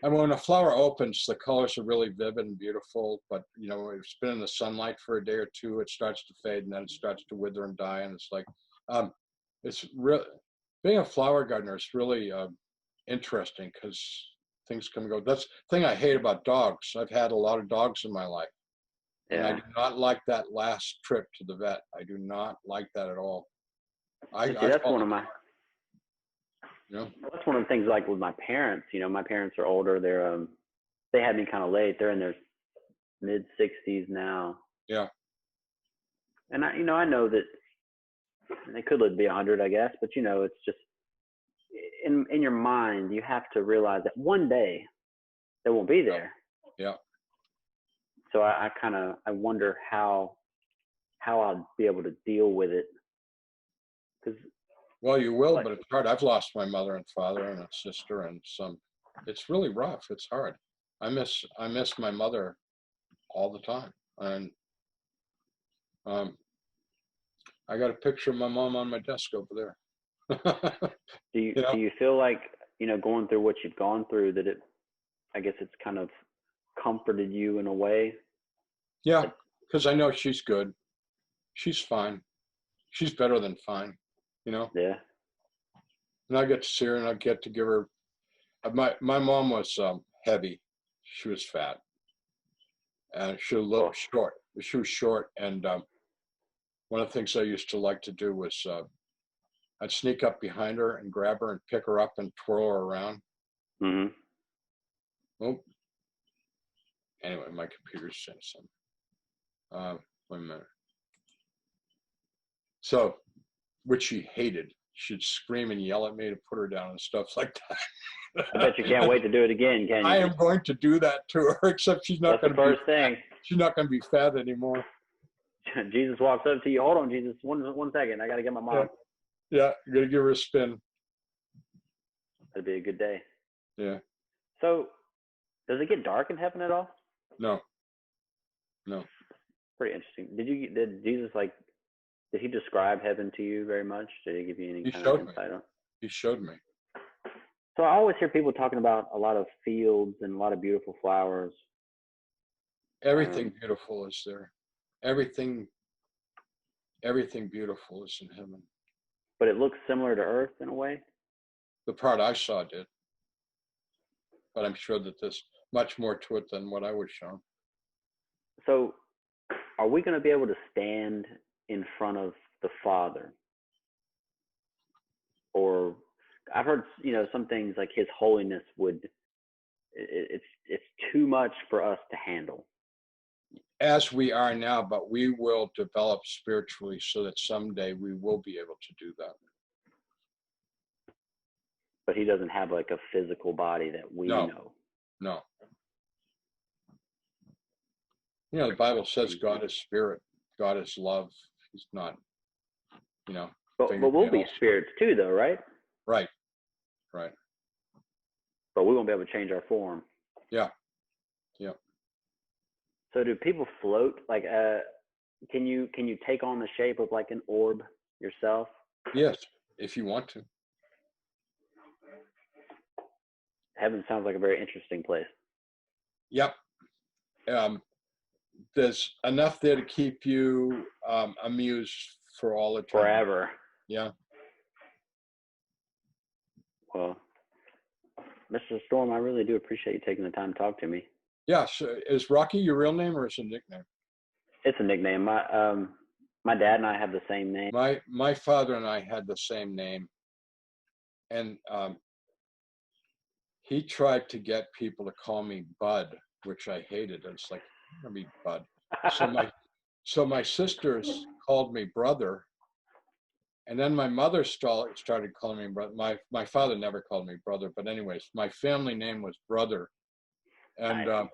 [SPEAKER 2] When a flower opens, the colors are really vivid and beautiful, but it's been in the sunlight for a day or two, it starts to fade, and then it starts to wither and die. And it's like, it's really, being a flower gardener is really interesting because things come and go. That's the thing I hate about dogs. I've had a lot of dogs in my life. And I do not like that last trip to the vet. I do not like that at all.
[SPEAKER 3] That's one of my.
[SPEAKER 2] Yeah.
[SPEAKER 3] That's one of the things like with my parents. You know, my parents are older. They had me kind of late. They're in their mid 60s now.
[SPEAKER 2] Yeah.
[SPEAKER 3] And I know that they could live to be 100, I guess. But it's just in your mind, you have to realize that one day they won't be there.
[SPEAKER 2] Yeah.
[SPEAKER 3] So I wonder how I'll be able to deal with it. Because
[SPEAKER 2] Well, you will,
[SPEAKER 3] like,
[SPEAKER 2] but it's hard. I've lost my mother and father and a sister and some. It's really rough. It's hard. I miss my mother all the time, and I got a picture of my mom on my desk over there.
[SPEAKER 3] do you
[SPEAKER 2] You know?
[SPEAKER 3] do you feel like going through what you've gone through that I guess it's kind of comforted you in a way?
[SPEAKER 2] Yeah, because I know she's good. She's fine. She's better than fine. You know,
[SPEAKER 3] Yeah.
[SPEAKER 2] and I get to see her, and I get to give her. My mom was heavy. She was fat, and she was a little
[SPEAKER 3] Oh,
[SPEAKER 2] short. She was short, and one of the things I used to like to do was I'd sneak up behind her and grab her and pick her up and twirl her around.
[SPEAKER 3] hmm.
[SPEAKER 2] Oh, anyway, my computer's saying something. Wait a minute. So, which she hated. She'd scream and yell at me to put her down and stuff like that.
[SPEAKER 3] I bet you can't wait to do it again, can you?
[SPEAKER 2] I am going to do that to her, except she's not
[SPEAKER 3] That's
[SPEAKER 2] going
[SPEAKER 3] the
[SPEAKER 2] to be
[SPEAKER 3] first
[SPEAKER 2] fat.
[SPEAKER 3] thing.
[SPEAKER 2] She's not going to be fat anymore.
[SPEAKER 3] Jesus walks up to you. Hold on, Jesus. One second. I got to get my mom.
[SPEAKER 2] Yeah, you're going to give her a spin.
[SPEAKER 3] That'd be a good day.
[SPEAKER 2] Yeah.
[SPEAKER 3] So, does it get dark in heaven at all?
[SPEAKER 2] No.
[SPEAKER 3] Pretty interesting. Did Jesus did he describe heaven to you very much? Did he give you any
[SPEAKER 2] He
[SPEAKER 3] kind of
[SPEAKER 2] showed me.
[SPEAKER 3] insight on?
[SPEAKER 2] He showed me.
[SPEAKER 3] So I always hear people talking about a lot of fields and a lot of beautiful flowers.
[SPEAKER 2] Everything beautiful is there. Everything beautiful is in heaven.
[SPEAKER 3] But it looks similar to Earth in a way.
[SPEAKER 2] The part I saw did. But I'm sure that there's much more to it than what I was shown.
[SPEAKER 3] So, are we going to be able to stand in front of the Father? Or I've heard, some things like His Holiness it's too much for us to handle.
[SPEAKER 2] As we are now, but we will develop spiritually so that someday we will be able to do that.
[SPEAKER 3] But He doesn't have like a physical body that we know.
[SPEAKER 2] No. The Bible says God is spirit. God is love. He's not,
[SPEAKER 3] But we'll be spirits too, though, right?
[SPEAKER 2] Right.
[SPEAKER 3] But we won't be able to change our form.
[SPEAKER 2] Yeah.
[SPEAKER 3] So do people float? Like, can you take on the shape of like an orb yourself?
[SPEAKER 2] Yes, if you want to.
[SPEAKER 3] Heaven sounds like a very interesting place.
[SPEAKER 2] Yep. There's enough there to keep you amused for all eternity.
[SPEAKER 3] Forever.
[SPEAKER 2] Yeah.
[SPEAKER 3] Well, Mr. Storm, I really do appreciate you taking the time to talk to me.
[SPEAKER 2] Yeah. So is Rocky your real name or is it a nickname?
[SPEAKER 3] It's a nickname. My dad and I have the same name.
[SPEAKER 2] My father and I had the same name, and he tried to get people to call me Bud, which I hated. It's like, I'm gonna be Bud. So my sisters called me Brother, and then my mother started calling me Brother. My father never called me Brother, but anyways, my family name was Brother, and
[SPEAKER 3] Nice.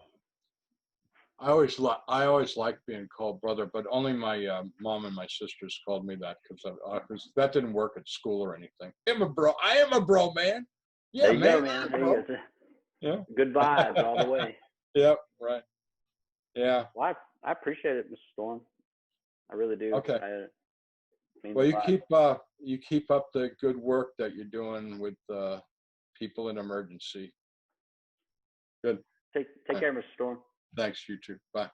[SPEAKER 2] I always liked being called Brother, but only my mom and my sisters called me that because that didn't work at school or anything. I am a bro, man. Yeah,
[SPEAKER 3] there you
[SPEAKER 2] man.
[SPEAKER 3] go, man. There you go.
[SPEAKER 2] Yeah.
[SPEAKER 3] Good vibes all the way.
[SPEAKER 2] Yep. Right. Yeah.
[SPEAKER 3] Well, I appreciate it, Mr. Storm. I really do.
[SPEAKER 2] Okay.
[SPEAKER 3] Means
[SPEAKER 2] Well,
[SPEAKER 3] a
[SPEAKER 2] you
[SPEAKER 3] lot.
[SPEAKER 2] keep up the good work that you're doing with people in emergency. Good.
[SPEAKER 3] Take care, Mr. Storm.
[SPEAKER 2] Thanks, you too. Bye.